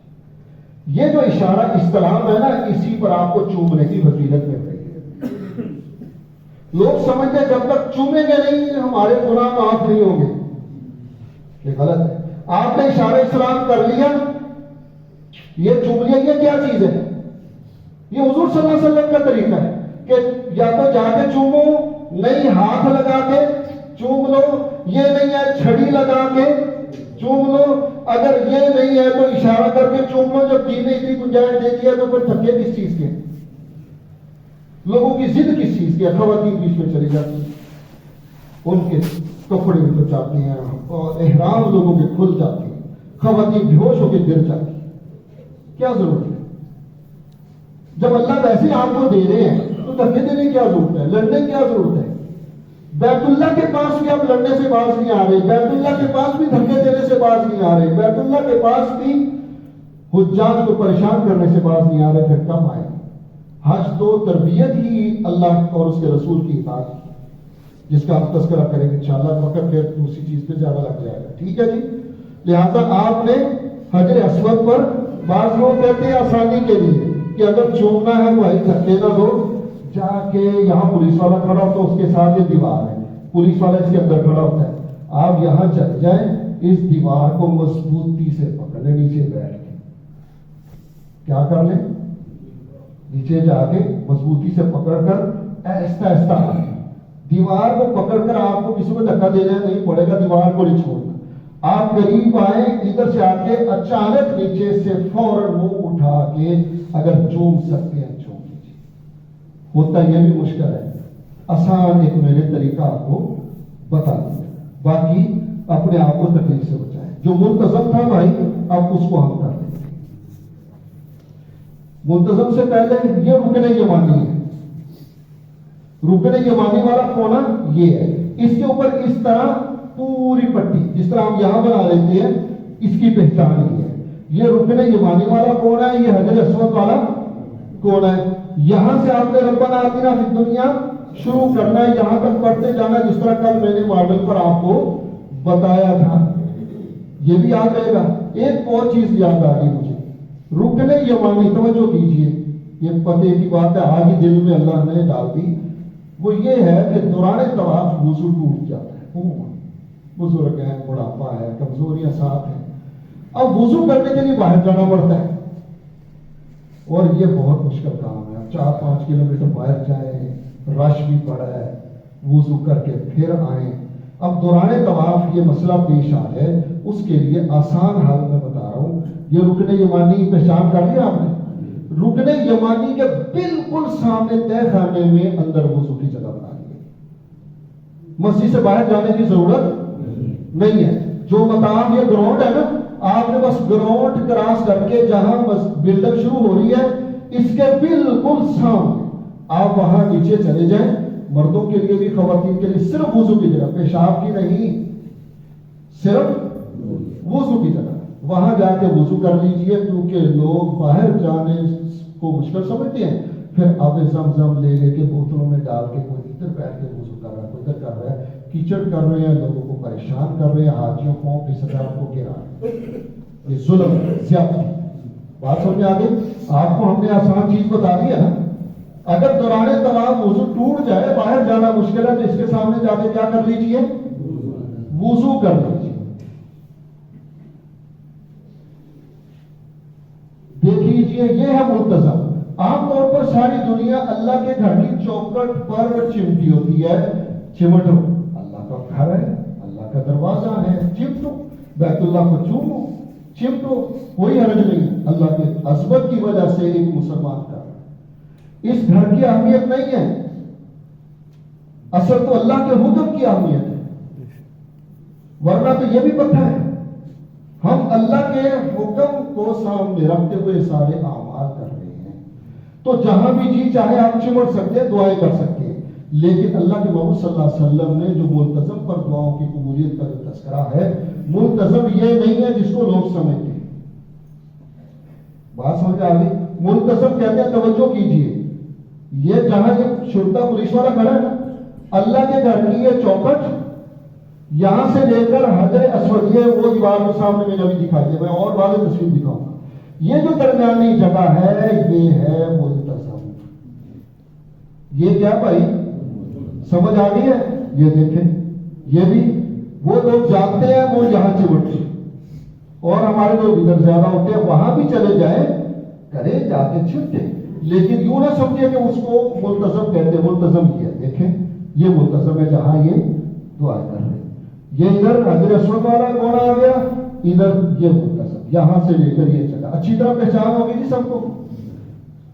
[SPEAKER 1] یہ جو اشارہ استلام ہے نا، اسی پر آپ کو چومنے کی فضیلت مل رہی ہے. لوگ سمجھتے ہیں جب تک چومیں گے نہیں ہمارے گناہ معاف نہیں ہوں گے. یہ غلط ہے. آپ نے اشارہ اسلام کر لیا، یہ چوم لیا، یہ کیا چیز ہے؟ یہ حضور صلی اللہ علیہ وسلم کا طریقہ ہے کہ یا تو جا کے چومو، نہیں ہاتھ لگا کے چوم لو، یہ نہیں ہے چھڑی لگا کے چوم لو، اگر یہ نہیں ہے تو اشارہ کر کے چوم لو. جب دین نے اتنی گنجائش دے دی ہے تو پھر تھکے کس چیز کے؟ لوگوں کی ضد کس چیز کی؟ خواتین بیچ میں چلی جاتی ہیں، ان کے کپڑے بھی تو چاہتے ہیں، اور احرام لوگوں کے کھل جاتے ہیں، خواتین بیہوش ہو کے گر جاتی ہیں. کیا ضرورت ہے؟ جب اللہ ویسے آپ کو دے رہے ہیں تو دھکے دینے کی کیا ضرورت ہے؟ لڑنے کی کیا ضرورت ہے؟ بیت اللہ کے پاس بھی آپ لڑنے سے باز نہیں آ رہے، بیت اللہ کے پاس بھی دھکے دینے سے باز نہیں آ رہے، بیت اللہ کے پاس بھی حجاج کو پریشان کرنے سے باز نہیں آ رہے، پھر کم آئے. حج تو تربیت ہی اللہ اور اس کے رسول کی اطاعت کی، جس کا ہم تذکرہ کریں گے انشاءاللہ. وقت پھر دوسری چیز پہ زیادہ لگ جائے گا. ٹھیک ہے جی. لہذا آپ نے حجر اسود پر، بعض لوگ کہتے ہیں آسانی کے لیے کہ اگر چومنا ہے بھائی دھکے نہ دو، جا کے یہاں پولیس والا کھڑا ہوتا ہے، اس کے ساتھ یہ دیوار ہے، پولیس والا اس کے اندر کھڑا ہوتا ہے، آپ یہاں چل جائیں، اس دیوار کو مضبوطی سے پکڑ لیں، نیچے بیٹھ کے کیا کر لیں؟ نیچے جا کے مضبوطی سے پکڑ کر ایسا ایسا دیوار کو پکڑ کر آپ کو کسی کو دھکا دینا نہیں پڑے گا، دیوار کو نہیں چھوڑنا. آپ قریب آئیں، ادھر سے آ کے اچانک نیچے سے فوراً منہ اٹھا کے اگر چوم سکتے ہیں چوم لیجیے. ہوتا یہ بھی مشکل ہے، آسان ایک میں نے طریقہ آپ کو بتا دیا. باقی اپنے آپ کو تکلیف سے بچائیں. جو منتظم تھا بھائی اب اس کو ہم کر دیں گے. منتظم سے پہلے یہ رکن یمانی ہے. رکن یمانی والا کونا یہ ہے، اس کے اوپر اس طرح پوری پٹی جس طرح ہم یہاں بنا لیتے ہیں، اس کی پہچان یہ ہے. یہ رکن یمانی والا کونا ہے، یہ حجر اسود والا کونا ہے. یہاں سے آپ نے ربنا آتنا فی الدنیا شروع کرنا ہے، یہاں تک پڑھتے جانا جس طرح کل میں نے ماڈل پر آپ کو بتایا تھا. یہ بھی یاد رہے گا. ایک اور چیز یاد آ گئی مجھے، رکن یمانی، توجہ کیجیے، یہ پتے کی بات ہے آج ہی دل میں اللہ نے ڈال دی. وہ یہ ہے کہ دوران طواف وضو ٹوٹ جاتا ہے. بزرگ ہیں، بڑھاپا ہے، کمزوریاں ساتھ ہیں، اب وضو کرنے کے لیے باہر جانا پڑتا ہے اور یہ بہت مشکل کام ہے. 4-5 کلومیٹر باہر جائیں، رش بھی پڑا ہے، وضو کر کے پھر آئیں. اب دوران طواف یہ مسئلہ پیش آ ہے، اس کے لیے آسان حل میں بتا رہا ہوں. یہ رکن یمانی پہچان کر لیا آپ نے؟ رکن یمانی کے بالکل سامنے تہ خانے میں اندر وضو کی جگہ بنا لی ہے. مسجد سے باہر جانے کی ضرورت نہیں ہے. جو مقام یہ گراؤنڈ ہے نا، آپ نے بس گراؤنڈ کراس کر کے جہاں بلڈ اپ شروع ہو رہی ہے اس کے بالکل سامنے آپ وہاں نیچے چلے جائیں. مردوں کے لیے بھی خواتین کے لیے صرف وضو کی جگہ، پیشاب کی نہیں، صرف وضو کی جگہ وہاں جا کے وضو کر لیجئے. کیونکہ لوگ باہر جانے کو مشکل سمجھتے ہیں، پھر آب زمزم لے لے کے بوتلوں میں ڈال کے کوئی ادھر بیٹھ کے وضو کر رہا ہے، کوئی ادھر کر رہا ہے، کیچڑ کر رہے ہیں، لوگوں کو پریشان کر رہے ہیں، حاجیوں کو رشتےداروں کو گرا رہے ہیں. یہ ظلم ہے، زیادتی. بات سمجھ آ گئی؟ آپ کو ہم نے آسان چیز بتا دی ہے نا. اگر دوران طواف وضو ٹوٹ جائے، باہر جانا مشکل ہے، تو اس کے سامنے جا کے کیا کر لیجئے؟ وضو کر لیجئے. دیکھ لیجئے یہ ہے منتظم. عام طور پر ساری دنیا اللہ کے گھر کی چوکٹ پر چمٹی ہوتی ہے. چمٹو، اللہ کا گھر ہے، اللہ کا دروازہ ہے، چمٹو. بیت اللہ کو چومو، چمٹو، کوئی حرج نہیں. اللہ کے عظمت کی وجہ سے ایک مسلمان کا اس گھر کی اہمیت نہیں ہے، اصل تو اللہ کے حکم کی اہمیت ہے. ورنہ تو یہ بھی پتہ ہے ہم اللہ کے حکم کو سامنے رکھتے ہوئے سارے اعمال کر رہے ہیں. تو جہاں بھی جی چاہے آپ چمٹ سکتے ہیں، دعائیں کر سکتے ہیں. لیکن اللہ کے محمد صلی اللہ علیہ وسلم نے جو ملتزم پر دعاؤں کی قبولیت کا جو تذکرہ ہے، ملتزم یہ نہیں ہے جس کو لوگ سمجھتے ہیں. بات سمجھ آ گئی؟ ملتزم کہتے ہیں، توجہ کیجیے، یہ جہاں یہ شرطہ پولیس والا کھڑا ہے نا، اللہ کے گھر کی یہ چوکٹ یہاں سے لے کر حجر اسود، یہ وہ دیوار کو سامنے میں ابھی دکھائی دے، میں اور واضح تصویر دکھاؤں گا. یہ جو درمیانی جگہ ہے یہ ہے ملتزم. یہ کیا بھائی سمجھ آ گئی ہے؟ یہ دیکھیں، یہ بھی وہ لوگ جانتے ہیں وہ یہاں چمٹتے ہیں، اور ہمارے لوگ ادھر زیادہ ہوتے ہیں، وہاں بھی چلے جائیں کرے جا کے چھٹے. لیکن یوں نہ سمجھے کہ اس کو ملتزم کہتے ہیں. ملتزم یہ دیکھیں، یہ ملتزم ہے جہاں یہ دعا کر رہے ہیں. یہ ادھر حجر اسود والا کون آ گیا، ادھر یہ ملتزم، یہاں سے لے کر یہ جگہ اچھی طرح پہچان ہوگی جی سب کو.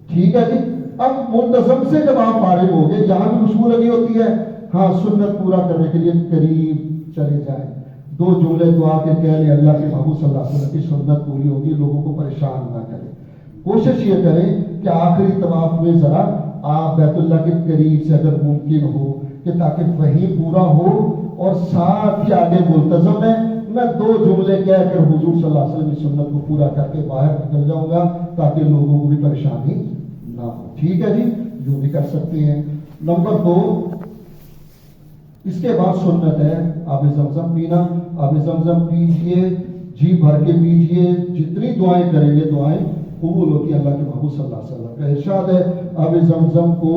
[SPEAKER 1] ٹھیک ہے جی. اب ملتزم سے جب آپ فارغ ہو گئے، یہاں بھی خوشبو لگی ہوتی ہے، ہاں سنت پورا کرنے کے لیے قریب چلے جائیں، 2 جملے دعا کے کہہ لیں، اللہ کے محبوب صلی اللہ علیہ وسلم کی سنت پوری ہوگی. لوگوں کو پریشان نہ کریں. کوشش یہ کریں کہ آخری طواف میں ذرا آپ بیت اللہ کے قریب سے اگر ممکن ہو، کہ تاکہ وہیں پورا ہو اور ساتھ ہی آگے ملتزم ہے. میں 2 جملے کہہ کر حضور صلی اللہ علیہ وسلم کی سنت کو پورا کر کے باہر نکل جاؤں گا تاکہ لوگوں کو بھی پریشانی نہ ہو. ٹھیک ہے جی، جو بھی کر سکتے ہیں. نمبر 2، اس کے بعد سنت ہے آب زمزم پینا. آب زمزم پیجئے، جی بھر کے پیجئے. جتنی دعائیں کریں گے دعائیں قبول ہوتی ہے. اللہ کے محبوب صلی اللہ علیہ وسلم کا ارشاد ہے آب زمزم کو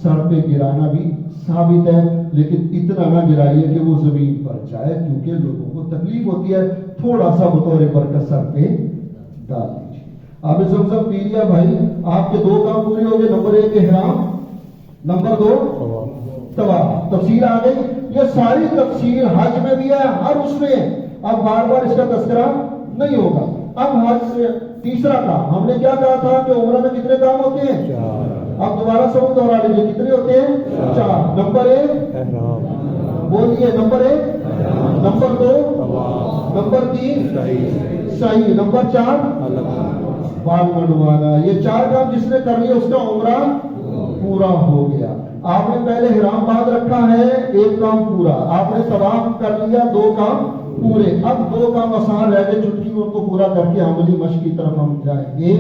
[SPEAKER 1] سر پہ گرانا بھی ثابت ہے، لیکن اتنا نہ گرائیے کہ وہ زمین پر جائے، کیونکہ لوگوں کو تکلیف ہوتی ہے. تھوڑا سا بطور برکت سر پہ ڈال دیجیے. آپ زمزم پی لیا بھائی، آپ کے 2 کام پورے ہو گئے، نمبر 1 احرام، نمبر 2 طواف۔ تفصیل آ گئی، یہ ساری تفصیل حج میں بھی ہے، ہر اس میں ہے، اب بار بار اس کا تذکرہ نہیں ہوگا۔ اب حج سے تیسرا کام، ہم نے کیا کہا تھا کہ عمرہ میں کتنے کام ہوتے ہیں؟ 4۔ اب دوبارہ سب دوہرا لیجیے، کتنے ہوتے ہیں؟ 4۔ نمبر 1 احرام، بولیے نمبر 1، نمبر 2 نمبر 3 صحیح، نمبر 4 بال منڈوانا۔ یہ 4 کام جس نے کر لیا اس کا عمرہ پورا ہو گیا۔ آپ نے پہلے احرام باندھ رکھا ہے، 1 کام پورا، آپ نے طواف کر لیا، 2 کام پورے۔ اب 2 کام آسان رہ گئے، چٹکی میں ان کو پورا کر کے عملی مشق کی طرف ہم جائیں گے۔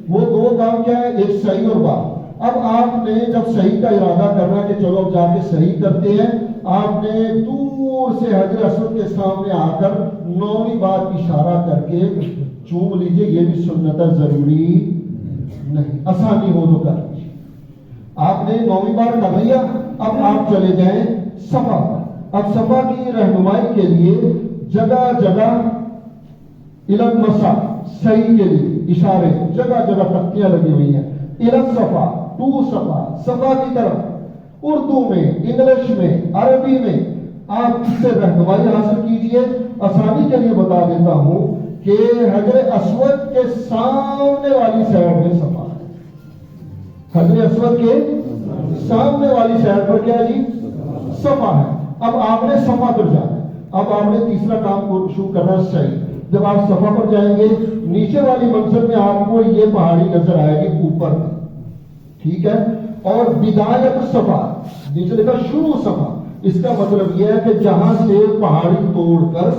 [SPEAKER 1] وہ 2 کام کیا ہے؟ ایک صحیح اور بات۔ اب آپ نے جب صحیح کا ارادہ کرنا کہ چلو اب جا کے صحیح کرتے ہیں، آپ نے دور سے حجر اسود کے سامنے آ کر 9ویں بار اشارہ کر کے چوم لیجئے، یہ بھی سنت ہے، ضروری نہیں، آسانی ہو تو کر لیجیے۔ آپ نے 9ویں بار کر لیا، اب آپ چلے جائیں صفا پر۔ اب صفا کی رہنمائی کے لیے جگہ جگہ المسا، صحیح کے لیے اشارے، جگہ جگہ تختیاں لگی ہوئی ہیں، صفا، ٹو صفا، صفا کی طرف، اردو میں، انگلش میں، عربی میں آپ اس سے رہنمائی حاصل کیجئے۔ آسانی کے لیے بتا دیتا ہوں کہ حجر اسود کے سامنے والی سائڈ میں صفا ہے، حجر اسود کے سامنے والی سائڈ پر کیا جی؟ صفا ہے۔ اب آپ نے صفا پر جانا ہے، اب آپ نے تیسرا کام کو شروع کرنا ہے صحیح۔ جب آپ صفا پر جائیں گے، نیچے والی منزل میں آپ کو یہ پہاڑی نظر آئے گی اوپر میں، ٹھیک ہے؟ اور بدایت صفا، نیچے لکھا شروع صفا، اس کا مطلب یہ ہے کہ جہاں سے پہاڑی توڑ کر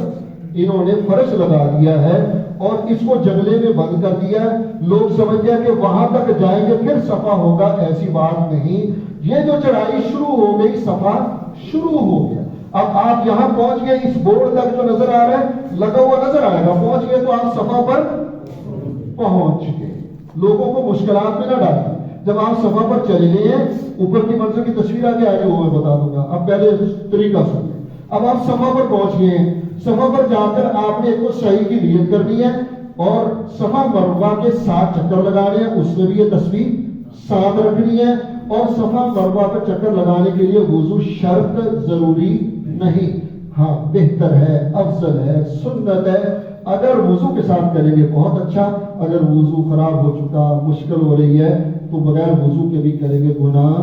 [SPEAKER 1] انہوں نے فرش لگا دیا ہے اور اس کو جنگلے میں بند کر دیا ہے، لوگ سمجھتے ہیں کہ وہاں تک جائیں گے پھر صفا ہوگا، ایسی بات نہیں۔ یہ جو چڑھائی شروع ہو گئی، صفا شروع ہو گیا۔ اب آپ یہاں پہنچ گئے، اس بورڈ تک جو نظر آ رہا ہے لگا ہوا نظر آئے گا، پہنچ گئے تو آپ صفا پر پہنچ گئے۔ لوگوں کو مشکلات میں نہ ڈالیں۔ جب آپ صفا پر چلے گئے ہیں، اوپر کی منزل کی تصویر آگے آئے گی، وہ میں بتا دوں گا، اب پہلے طریقہ سنیں۔ اب آپ صفا پر پہنچ گئے ہیں، صفا پر جا کر آپ نے ایک تو صحیح کی نیت کرنی ہے اور صفا مروہ کے 7 چکر لگانے ہیں، اس میں بھی یہ تصویر ساتھ رکھنی ہے۔ اور صفا مروہ پر چکر لگانے کے لیے وضو شرط ضروری نہیں، ہاں بہتر ہے، افضل ہے، سنت ہے۔ اگر وضو کے ساتھ کریں گے بہت اچھا، اگر وضو خراب ہو چکا، مشکل ہو رہی ہے تو بغیر وضو کے بھی کریں گے، گناہ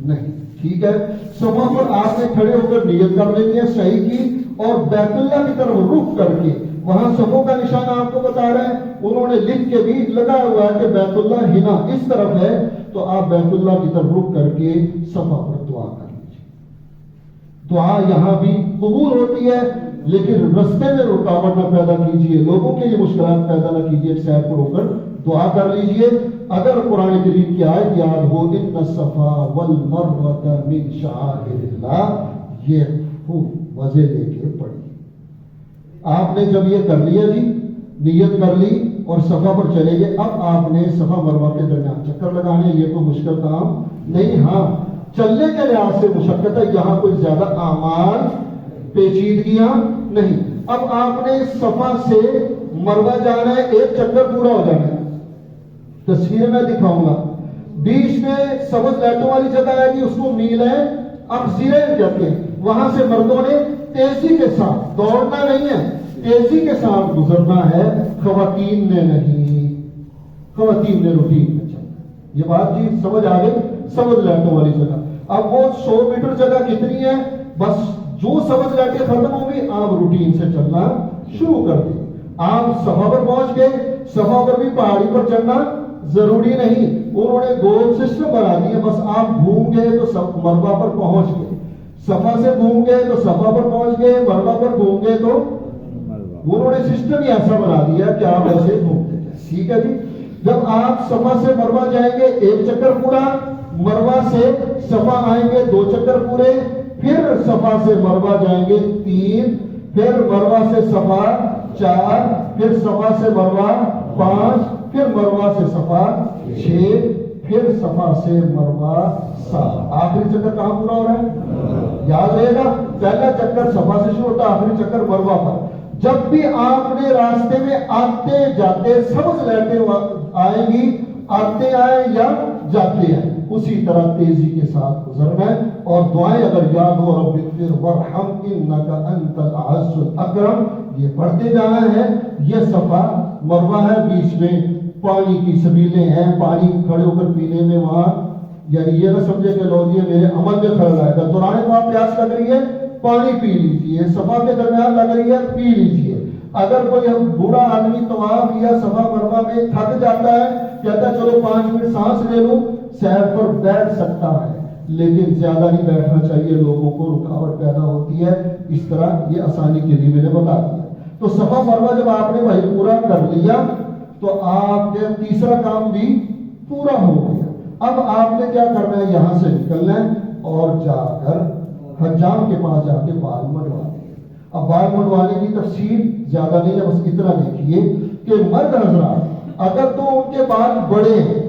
[SPEAKER 1] نہیں، ٹھیک ہے؟ صفا پر آپ نے کھڑے ہو کر نیت کر لینی ہے صحیح کی، اور بیت اللہ کی طرف رخ کر کے، وہاں صفوں کا نشانہ آپ کو بتا رہے ہیں، انہوں نے لکھ کے بھی لگا ہوا ہے کہ بیت اللہ ہنا اس طرف ہے، تو آپ بیت اللہ کی طرف رخ کر کے صفا پر دعا کر لیجیے۔ دعا یہاں بھی قبول ہوتی ہے، لیکن رستے میں رکاوٹ نہ پیدا کیجیے، لوگوں کے لیے مشکلات پیدا نہ کیجیے، ایک سائڈ پر ہو کر دعا کر لیجیے۔ اگر قرآن کریم کی آیت یاد ہو، ان الصفا والمروہ من شعائر اللہ، یہ خوب مزے لے کے پڑھی۔ آپ نے جب یہ کر لیا جی، نیت کر لی اور صفا پر چلے گئے، اب آپ نے صفا مروہ کے درمیان چکر لگانے، یہ کوئی مشکل کام نہیں، ہاں چلنے کے لحاظ سے مشقت ہے، یہاں کوئی زیادہ اعمال پیچیدگیاں نہیں۔ اب آپ نے صفا سے مروہ جانا ہے، 1 چکر پورا ہو جانا ہے، تصویر میں دکھاؤں گا، بیچ میں سبز لائٹوں والی جگہ ہے، اس کو میل ہے، اب زیرین کہتے ہیں، وہاں سے مردوں نے تیزی کے ساتھ دوڑنا نہیں ہے، تیزی کے ساتھ گزرنا ہے، خواتین نے نہیں، خواتین نے روٹین میں چلنا۔ یہ بات جی سمجھ آ گئی؟ سبز لائٹوں والی جگہ، اب وہ 100 میٹر جگہ کتنی ہے، بس جو سبز لائٹیں ختم ہوں گی آپ روٹین سے چلنا شروع کر دیں۔ آپ صفا پر پہنچ گئے، صفا پر بھی پہاڑی پر چڑھنا ضروری نہیں، انہوں نے گول سسٹم بنا دیا، بس آپ گھوم گئے تو مروہ پر پہنچ گئے، صفا سے گھوم گئے تو صفا پر پہنچ گئے، مروہ پر گھوم گئے تو انہوں نے سسٹم ہی ایسا بنا دیا کہ آپ ایسے گھومتے جائیں، ٹھیک ہے جی؟ جب آپ صفا سے مروہ جائیں گے 1 چکر پورا، مروہ سے صفا آئیں گے 2 چکر پورے، پھر صفا سے مروہ جائیں گے 3، پھر مروہ سے صفا 4، پھر صفا سے مروہ 5، پھر مروہ سے صفا 6، پھر صفا سے مروہ 7۔ آخری چکر کہاں پورا ہو رہا ہے؟ یاد رہے گا، پہلا چکر صفا سے شروع ہوتا ہے، آخری چکر مروہ پر۔ جب بھی آپ نے راستے میں آتے جاتے سبز لہریں آئیں گی، آتے آئے یا جاتے ہیں، اسی طرح تیزی کے ساتھ گزرنا ہے. اور دعائیں اگر یاد ہو، رب اغفر وارحم انک انت الاعز الاکرم، یہ پڑھتے جانا ہے. یہ صفا مروہ ہے، بیچ میں پانی کی سبیلیں ہیں، پانی کھڑے ہو کر پینے میں وہاں، یعنی یہ نہ سمجھے کہ لو جی میرے عمل میں خلل آئے گا. دوران وہاں پیاس لگ رہی ہے، پانی پی لیجیے. صفا کے درمیان لگ رہی ہے، پی لیجیے. اگر کوئی بوڑھا آدمی طواف یا صفا مروہ میں تھک جاتا ہے، کہتا ہے چلو 5 منٹ سانس لے لوں، سیر پر بیٹھ سکتا ہے، لیکن زیادہ نہیں بیٹھنا چاہیے، لوگوں کو رکاوٹ پیدا ہوتی ہے. اس طرح یہ آسانی کے لیے میں نے بتا دیا. تو صفا مروہ جب آپ نے بھائی پورا کر لیا تو آپ کے تیسرا کام بھی پورا ہو گیا. اب آپ نے کیا کرنا ہے، یہاں سے نکلنا ہے اور جا کر حجام کے پاس جا کے بال منڈوانے. اب بال منڈوانے کی تفصیل زیادہ نہیں ہے، بس اتنا دیکھیے کہ مرد حضرات اگر تو ان کے بال بڑے ہیں،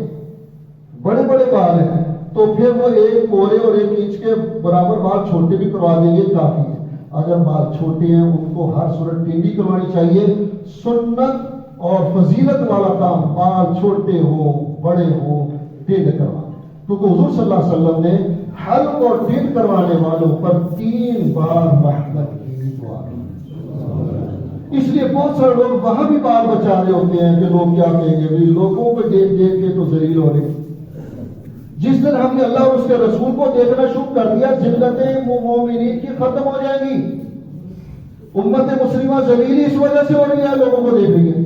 [SPEAKER 1] بڑے بڑے بال ہیں، تو پھر وہ ایک پورے اور ایک انچ کے برابر بال چھوٹے بھی کروا دیں گے، کافی ہے. اگر بال چھوٹے ہیں ان کو ہر صورت ٹینڈی کروانی چاہیے. سنت اور فضیلت والا کام بال چھوٹے ہوں بڑے ہوں ٹینڈ کروانا، کیونکہ حضور صلی اللہ علیہ وسلم نے حلق اور ٹینڈ کروانے والوں پر 3 بار رحمت کی دعا کی. اس لیے بہت سارے لوگ وہاں بھی بال بچا رہے ہوتے ہیں کہ لوگ کیا کہیں گے، لوگوں کو دیکھ دیکھ کے تو ذلیل ہو رہے. جس دن ہم نے اللہ اور اس کے رسول کو دیکھنا شروع کر دیا، ذلتیں مومنین کی ختم ہو جائیں گی. امت مسلمہ ذلیل اس وجہ سے ہو رہی ہے، لوگوں کو دیکھ رہی ہے.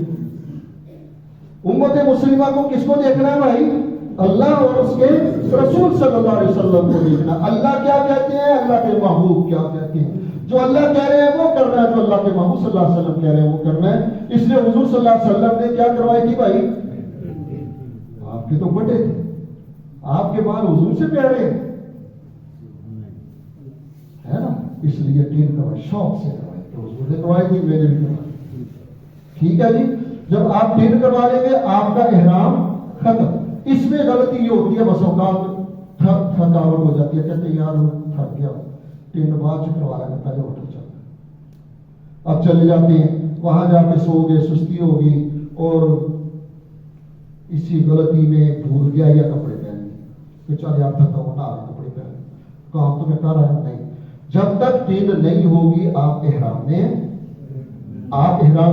[SPEAKER 1] امت مسلمہ کو کس کو دیکھنا ہے بھائی؟ اللہ اور اس کے رسول صلی اللہ علیہ وسلم کو دیکھنا. اللہ کیا کہتے ہیں، اللہ کے محبوب کیا کہتے ہیں. جو اللہ کہہ رہے ہیں وہ کرنا ہے، جو اللہ کے محبوب صلی اللہ علیہ وسلم کہہ رہے ہیں وہ کرنا ہے. اس لیے حضور صلی اللہ علیہ وسلم نے کیا کروائی تھی بھائی؟ آپ کے تو بڑے تھے، آپ کے بال حضور سے پیارے ہے نا، اس لیے ٹین کروائی، شوق سے کروائی. تو حضور نے کروائی تھی، میں نے بھی کروائی. ٹھیک ہے جی. جب آپ ٹین کروا لیں گے آپ کا احرام ختم. اس میں غلطی یہ ہوتی ہے، بس اوقات تھکاوٹ ہو جاتی ہے، کہتے ہیں یار تھک گیا، ٹین بعد جو کروا لیں گے، پہلے ہوٹل چلنا. اب چلے جاتے ہیں، وہاں جا کے سو گئے، سستی ہوگی اور اسی غلطی میں بھول گیا یا کپڑے پہن کہ چل یار تھکا ہونا، کپڑے پہن کام تو میں کر رہا ہوں. نہیں، جب تک ٹین نہیں ہوگی آپ احرام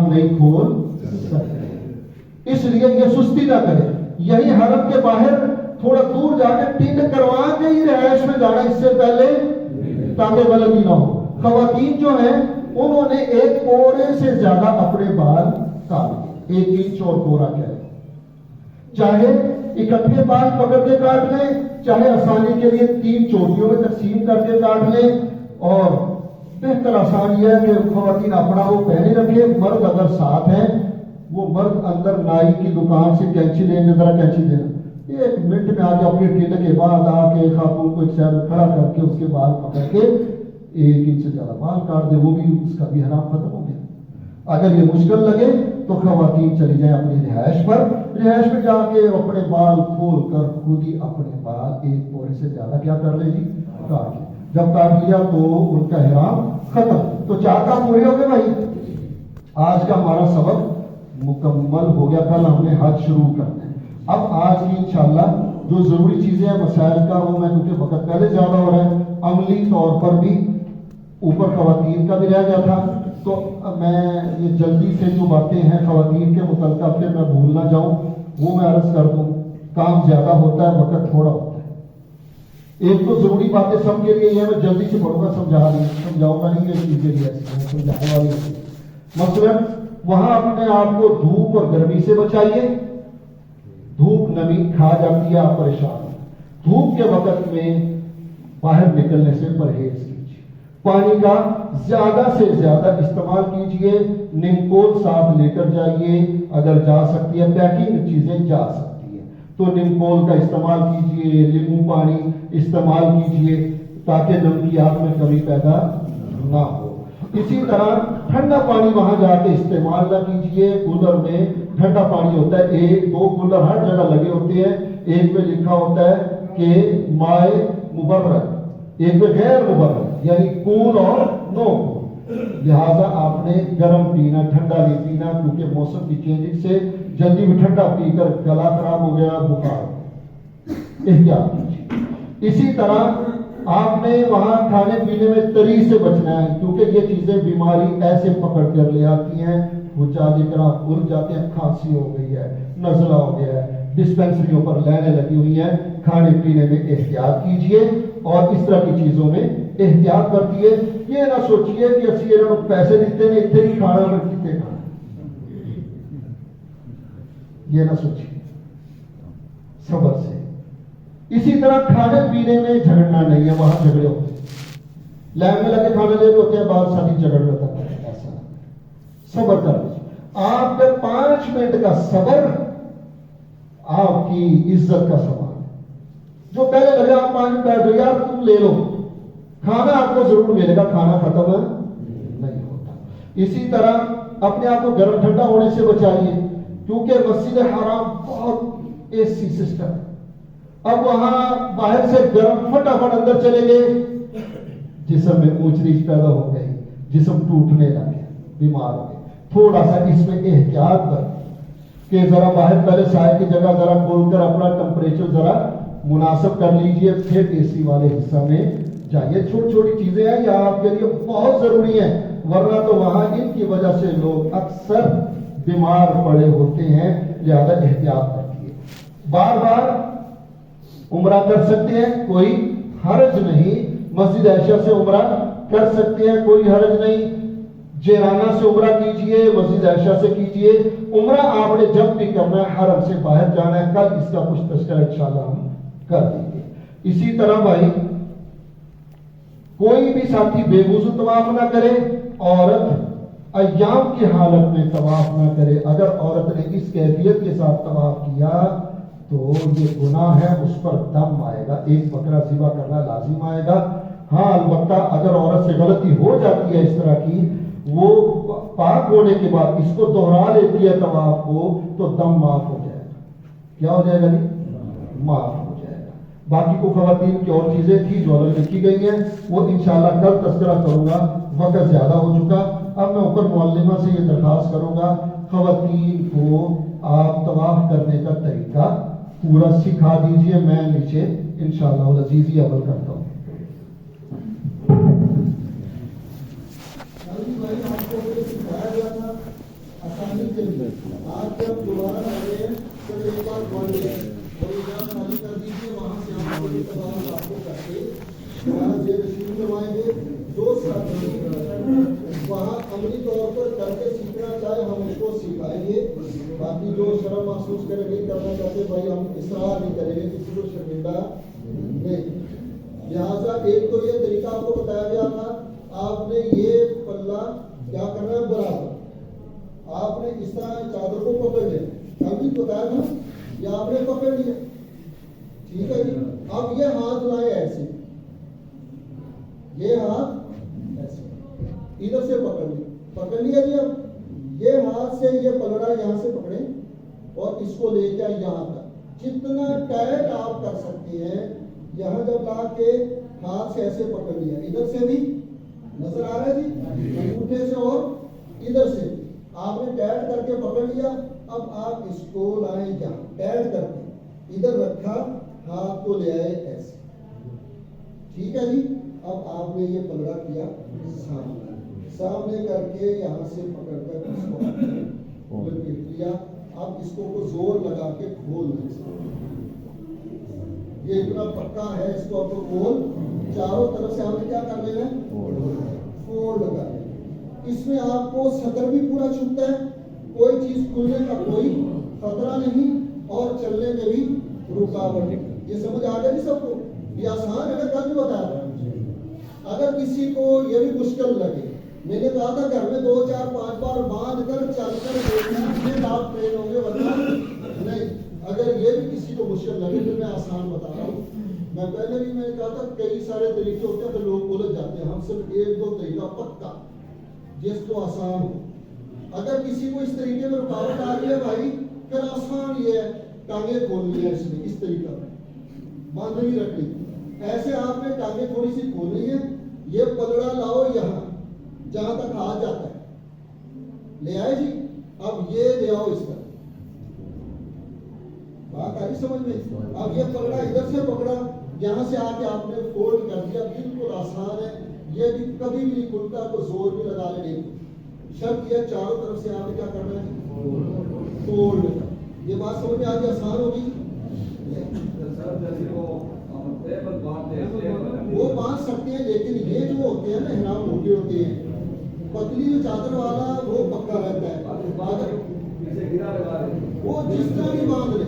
[SPEAKER 1] نہیں کھول سکتے. اس لیے یہ سستی نہ کریں. یہی حرم کے باہر تھوڑا دور جا کے ٹین کروا کے ہی رہائش میں جانا اس سے پہلے، تاکہ غلطی نہ ہو. خواتین جو ہیں انہوں نے 1 پورے سے زیادہ اپنے بال کاٹ دیے، 1 انچ اور پورا کہہ لیں. چاہے اکٹھے بال پکڑ کے کاٹ لیں، چاہے آسانی کے لیے 3 چوٹیوں میں تقسیم کر کے کاٹ لیں. اور بہتر آسان یہ ہے کہ خواتین اپنا وہ پہنے رکھے. مرد اگر ساتھ ہیں، وہ مرد اندر نائی کی دکان سے کینچی لیں گے، ذرا کینچی دینا، 1 منٹ میں آ کے اپنے ٹین کے بعد آ کے خاتون کو ایک سائڈ میں کھڑا کر کے اس کے بال پکڑ کے 1 انچ سے زیادہ بال کاٹ دے، وہ بھی اس کا بھی حرام ختم ہو گیا. اگر یہ مشکل لگے تو خواتین چلی جائیں اپنی رہائش پر، رہائش میں جا کے اپنے بال کھول کر خود ہی اپنے بال 1 پورے سے زیادہ کیا کر لیں جی، کاٹ لیں. جب کاٹ لیا تو ان کا احرام ختم. تو 4 کام پورے ہو گئے بھائی. آج کا ہمارا سبق مکمل ہو گیا. کل ہم نے حج شروع کرنا ہے. اب آج کی انشاءاللہ جو ضروری چیزیں ہیں مسائل کا، وہ میں کیونکہ وقت پہلے زیادہ ہو رہا ہے، عملی طور پر بھی اوپر خواتین کا بھی رہ گیا تھا، تو میں یہ جلدی سے جو باتیں ہیں خواتین کے متعلقہ پھر میں بھول نہ جاؤں وہ میں عرض کر دوں. کام زیادہ ہوتا ہے، وقت تھوڑا ہوتا ہے. ایک تو ضروری باتیں سب کے لیے یہ میں جلدی سے پڑھوں گا، سمجھاؤں گا نہیں، یہ چیزیں بھی ایسی سمجھانے والی. مثلا وہاں اپنے آپ کو دھوپ اور گرمی سے بچائیے. دھوپ نمی کھا جاتی ہے، آپ پریشان. دھوپ کے وقت میں باہر نکلنے سے پرہیز کیجیے. پانی کا زیادہ سے زیادہ استعمال کیجیے. نیمکول ساتھ لے کر جائیے، اگر جا سکتی ہے، پیکنگ چیزیں جا سکتی ہیں تو نیمکول کا استعمال کیجیے. لیمو پانی استعمال کیجیے تاکہ نمکیات میں کمی پیدا نہ ہو. اسی طرح ٹھنڈا پانی وہاں جا کے استعمال نہ کیجیے. کولر میں ٹھنڈا پانی ہوتا ہے، 1-2 کولر ہر جگہ لگے ہوتے ہیں. ایک میں لکھا ہوتا ہے کہ مائع مبرد، ایک میں غیر مبرد، یعنی کول اور نو کول. لہذا آپ نے گرم پینا، ٹھنڈا نہیں پینا، کیونکہ موسم کی چینجنگ سے جلدی بھی ٹھنڈا پی کر گلا خراب ہو گیا، بخار، احتیاط کیجیے۔ اسی طرح آپ نے وہاں کھانے پینے میں تری سے بچنا ہے، کیونکہ یہ چیزیں بیماری ایسے پکڑ کر لے آتی ہیں، وہ چالی کر آپ اڑ جاتے ہیں، کھانسی ہو گئی ہے، نزلہ ہو گیا ہے، ڈسپینسریوں پر لائنیں لگی ہوئی ہیں۔ کھانے پینے میں احتیاط کیجیے اور اس طرح کی چیزوں میں احتیاط برتیے۔ یہ نہ سوچیے کہ اسی پیسے دیتے ہیں اتنے ہی کھانا میں کتنے کھانا، یہ نہ سوچیے، صبر سے۔ اسی طرح کھانے پینے میں جھگڑنا نہیں ہے، وہاں جھگڑے ہوتے ہیں، لائن میں لگے کھانے لے رہے ہوتے ہیں، بعض ساتھی جھگڑ رہتا ہے، ایسا صبر کر لیجیے۔ آپ کے 5 منٹ کا صبر آپ کی عزت کا سوال ہے۔ جو پہلے لگے آپ 5 منٹ بیٹھ جاؤ، یار تم لے لو، کھانا آپ کو ضرور ملے گا، کھانا ختم نہیں ہوتا۔ اسی طرح اپنے آپ کو گرم ٹھنڈا ہونے سے بچائیے، کیونکہ مسجد حرام بہت اے سی سسٹم ہے۔ اب وہاں باہر سے گرم فٹافٹ اندر چلے گئے، جسم میں اونچ نیچ پیدا ہو گئی، جسم ٹوٹنے لگے، بیمار ہو گئے۔ تھوڑا سا اس میں احتیاط برتیں کہ ذرا باہر پہلے سائے کی جگہ ذرا کھول کر اپنا ٹمپریچر ذرا مناسب کر لیجئے، پھر اے سی والے حصہ میں جائیے۔ چھوٹی چھوٹی چیزیں ہیں یہ آپ کے لیے بہت ضروری ہیں، ورنہ تو وہاں ان کی وجہ سے لوگ اکثر بیمار پڑے ہوتے ہیں، لہذا احتیاط رکھیے۔ بار بار عمرہ کر سکتے ہیں، کوئی حرج نہیں، مسجد عائشہ سے عمرہ کر سکتے ہیں، کوئی حرج نہیں، جیرانہ سے عمرہ کیجئے، مسجد عائشہ سے کیجئے۔ عمرہ آپ نے جب بھی کرنا ہے حرم سے باہر جانا ہے، کل اس کا کچھ تذکرہ انشاءاللہ ہم کر دیں گے۔ اسی طرح بھائی کوئی بھی ساتھی بے وضو طواف نہ کرے، عورت ایام کی حالت میں طواف نہ کرے۔ اگر عورت نے اس کیفیت کے ساتھ طواف کیا تو یہ گناہ ہے، اس پر دم آئے گا، ایک بکرا ذبح کرنا لازم آئے گا۔ ہاں البتہ اگر عورت سے غلطی ہو جاتی ہے اس طرح کی، وہ پاک ہونے کے بعد اس کو دوہرا لیتی ہے طواف کو، تو دم معاف ہو جائے گا۔ کیا ہو جائے گا جی؟ معاف ہو جائے گا۔ باقی کو خواتین کی اور چیزیں تھی جو الگ لکھی گئی ہیں، وہ انشاءاللہ کل تذکرہ کروں گا، وقت زیادہ ہو چکا۔ اب میں اوپر معلمہ سے یہ درخواست کروں گا، خواتین کو آپ طواف کرنے کا طریقہ پورا سکھا دیجئے، میں نیچے انشاءاللہ العزیز یہ عمل کرتا ہوں۔ آپ کو سکھایا گیا تھا آسانی کے لیے، آپ جب دوبارہ آ گئے ہیں تو ایک بار پڑھ لیں اور ایجاد خالی کر دیجیے، وہاں سے آپ کو تمام آپ کو کر کے وہاں سے شروع کروائیں گے۔ جو ساتھی وہاں عملی طور پر کر کے سیکھنا چاہے ہم اس کو سکھائیں گے، باقی جو شرم محسوس کریں گے کرنا چاہتے بھائی ہم اصرار نہیں کریں گے، کسی کو شرمندہ نہیں۔ لہٰذا ایک تو یہ طریقہ آپ کو بتایا گیا تھا، آپ نے یہ پلہ کیا کرنا ہے برابر، آپ نے اس طرح چادر کو پکڑ لیا، کل بھی بتایا تھا، یہ آپ نے پکڑ لیا، ٹھیک ہے جی۔ اب یہ ہاتھ لائے ایسے، یہ ہاتھ ایسے ادھر سے پکڑ لیا جی۔ اب یہ ہاتھ سے یہ پلڑا یہاں سے پکڑیں اور اس کو لے کے یہاں تک جتنا ٹائٹ آپ کر سکتے ہیں، یہاں جب لا کے ہاتھ سے ایسے پکڑ لیا، ادھر سے بھی نظر آ رہا ہے جی، انگوٹھے سے اور ادھر سے آپ نے ٹائٹ کر کے پکڑ لیا۔ اب آپ اس کو لائیں یہاں، ٹائٹ کر کے ادھر رکھا، ہاتھ کو لے آئے ایسے، ٹھیک ہے جی۔ اب آپ نے یہ پلڑا کیا سامنے کر کے یہاں سے پکڑ کر اس کو لپیٹ لیا۔ اب اس کو زور لگا کے کھول دیں، یہ اتنا پکا ہے، اس کو آپ کو کھول، چاروں طرف سے آپ نے کیا کر لینا ہے، فولڈ کر لینا۔ اس میں آپ کو صدر بھی پورا چھپتا ہے، کوئی چیز کھلنے کا کوئی خطرہ نہیں اور چلنے میں بھی رکاوٹ نہیں۔ یہ سمجھ آ گیا جی سب کو؟ یہ آسان ہے، میں کل بھی بتایا تھا۔ اگر کسی کو یہ بھی مشکل لگے، میں نے کہا تھا گھر میں 2 4 5 بار باندھ کر چل کر دیکھنا، پھر آپ ٹرین ہوں گے، ورنہ نہیں۔ اگر یہ بھی کسی کو مشکل لگے تو میں آسان بتا رہا ہوں۔ میں پہلے بھی میں نے کہا تھا کئی سارے طریقے ہوتے ہیں تو لوگ الجھ جاتے ہیں، ہم صرف 1 2 طریقہ پکا جس کو آسان ہو۔ اگر کسی کو اس طریقے میں رکاوٹ آ رہی ہے بھائی، پھر آسان یہ ہے، ٹانگیں کھولنی ہے، اس میں اس طریقہ باندھ نہیں رکھنی، ایسے آپ نے ٹانگیں تھوڑی سی کھولنی ہے، یہ پلڑا لاؤ یہاں، جہاں تک ہاتھ جاتا ہے. لے آئے جی. اب یہ لے آؤ اس طرح. بات آئی سمجھ میں؟ اب یہ پکڑا, ادھر سے پکڑا, یہاں سے آ کے آپ نے فولڈ کر دیا. بالکل آسان ہے. یہ بھی کبھی بھی نہیں کھلتا, کو زور بھی لگا لے نہیں. شرط یہ چاروں طرف سے آپ نے کیا کرنا ہے, فولڈ. یہ بات سمجھ میں آ گئی, آسان ہوگی. وہ باندھ سکتے ہیں, لیکن یہ جو ہوتے ہیں نا احرام موٹے ہوتے ہیں, پتلی جو چادر والا وہ پکا رہتا ہے. وہ جس طرح بھی باندھ لے,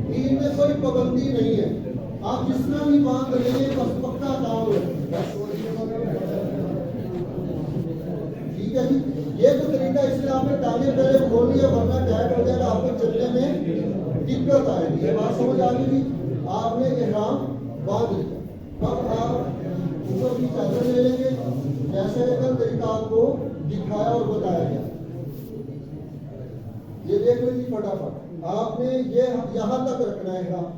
[SPEAKER 1] دین میں کوئی پابندی نہیں ہے. آپ جس طرح بھی باندھ لیں بس پکا کام ہے. ٹھیک ہے جی. یہ تو طریقہ اس لیے آپ نے ٹانگیں پہلے کھول لیا, ورنہ ٹائٹ ہو جائے گا, آپ کو چلنے میں دقت آئے گی. یہ بات سمجھ آ گئی جی. آپ نے احرام باندھ لیا. اب آپ اوپر کی چادر لے لیں گے جیسے کل طریقہ آپ کو دکھایا اور بتایا گیا. یہ دیکھ لیجیے فٹافٹ. آپ نے یہ یہاں تک رکھنا ہے احرام,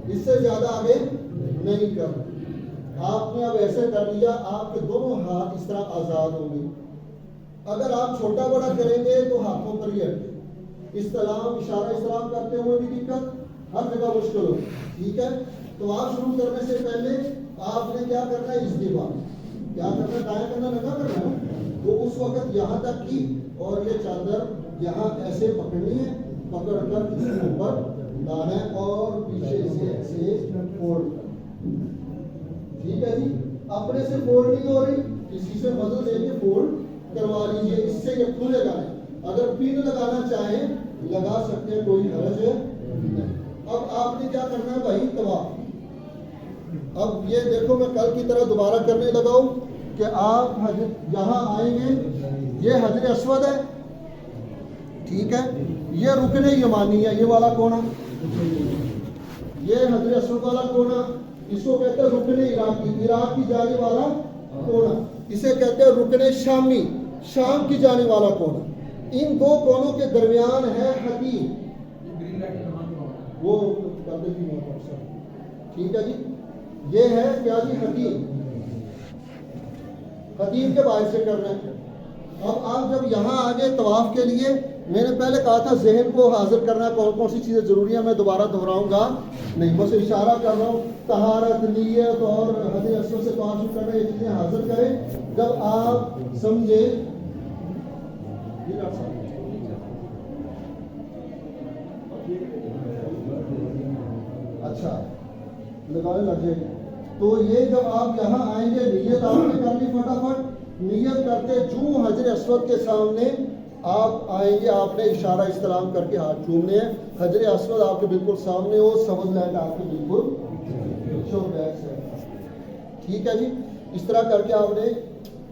[SPEAKER 1] اس سے زیادہ آگے نہیں کرنا. آپ نے اب ایسے کر لیا, آپ کے دونوں ہاتھ اس طرح آزاد ہوں گے. اگر آپ چھوٹا بڑا کریں گے تو ہاتھوں پر ہی اٹکے. استلام اشارہ استلام کرتے ہوئے بھی دقت, ہر جگہ مشکل ہو. ٹھیک ہے. تو آپ شروع کرنے سے پہلے آپ نے کیا کرنا ہے, استباع کیا کرنا, دائیں کرنا, ننگا کرنا ہے. تو اس وقت یہاں تک کی, اور یہ چادر یہاں ایسے پکڑنی ہے, پکڑ کر اس کے اوپر لانا ہے اور پیچھے سے ایسے فولڈ کرنا. ٹھیک ہے جی. اپنے سے فولڈ نہیں ہو رہی, کسی سے مدد لے کے فولڈ کروا لیجیے, اس سے یہ کھلے گا نہیں. اگر پن لگانا چاہیں لگا سکتے ہیں, کوئی حرج ہے نہیں. اب آپ نے کیا کرنا ہے بھائی, طواف. اب یہ دیکھو میں کل کی طرح دوبارہ کرنے لگا ہوں کہ آپ یہاں آئیں گے, یہ حجر اسود ہے. ٹھیک ہے. یہ رکن یمانی ہے, یہ والا کونا, یہ حجر اسود والا کونا, اس کو کہتے ہیں رکن عراقی, عراق کی جانب والا کونا. اسے کہتے ہیں رکن شامی, شام کی جانب والا کونا. ان دو کونوں کے درمیان ہے حتیم. وہ ٹھیک ہے جی. یہ ہے کیا جی, حتیم. حتیم کے باعث سے کر رہے ہیں. اب آپ جب یہاں آگے طواف کے لیے, میں نے پہلے کہا تھا ذہن کو حاضر کرنا, کون کون سی چیزیں ضروری ہیں, میں دوبارہ دہراؤں گا نہیں, بس اشارہ کر رہا ہوں. طہارت, نیت اور حجر اسود سے طواف شروع کرنا, یہ چیزیں حاضر کریں جب آپ سمجھے. اچھا لگانے لگے. تو یہ جب آپ یہاں آئیں گے, نیت آپ نے کر لی فٹافٹ. نیت کرتے جو حجر اسود کے سامنے آپ آئیں گے, آپ نے اشارہ استلام کر کے ہاتھ چومنے ہیں. حجر اسود آپ کے بالکل سامنے ہو, سبز لائٹ آپ کے بالکل بیک سے. ٹھیک ہے جی. اس طرح کر کے آپ نے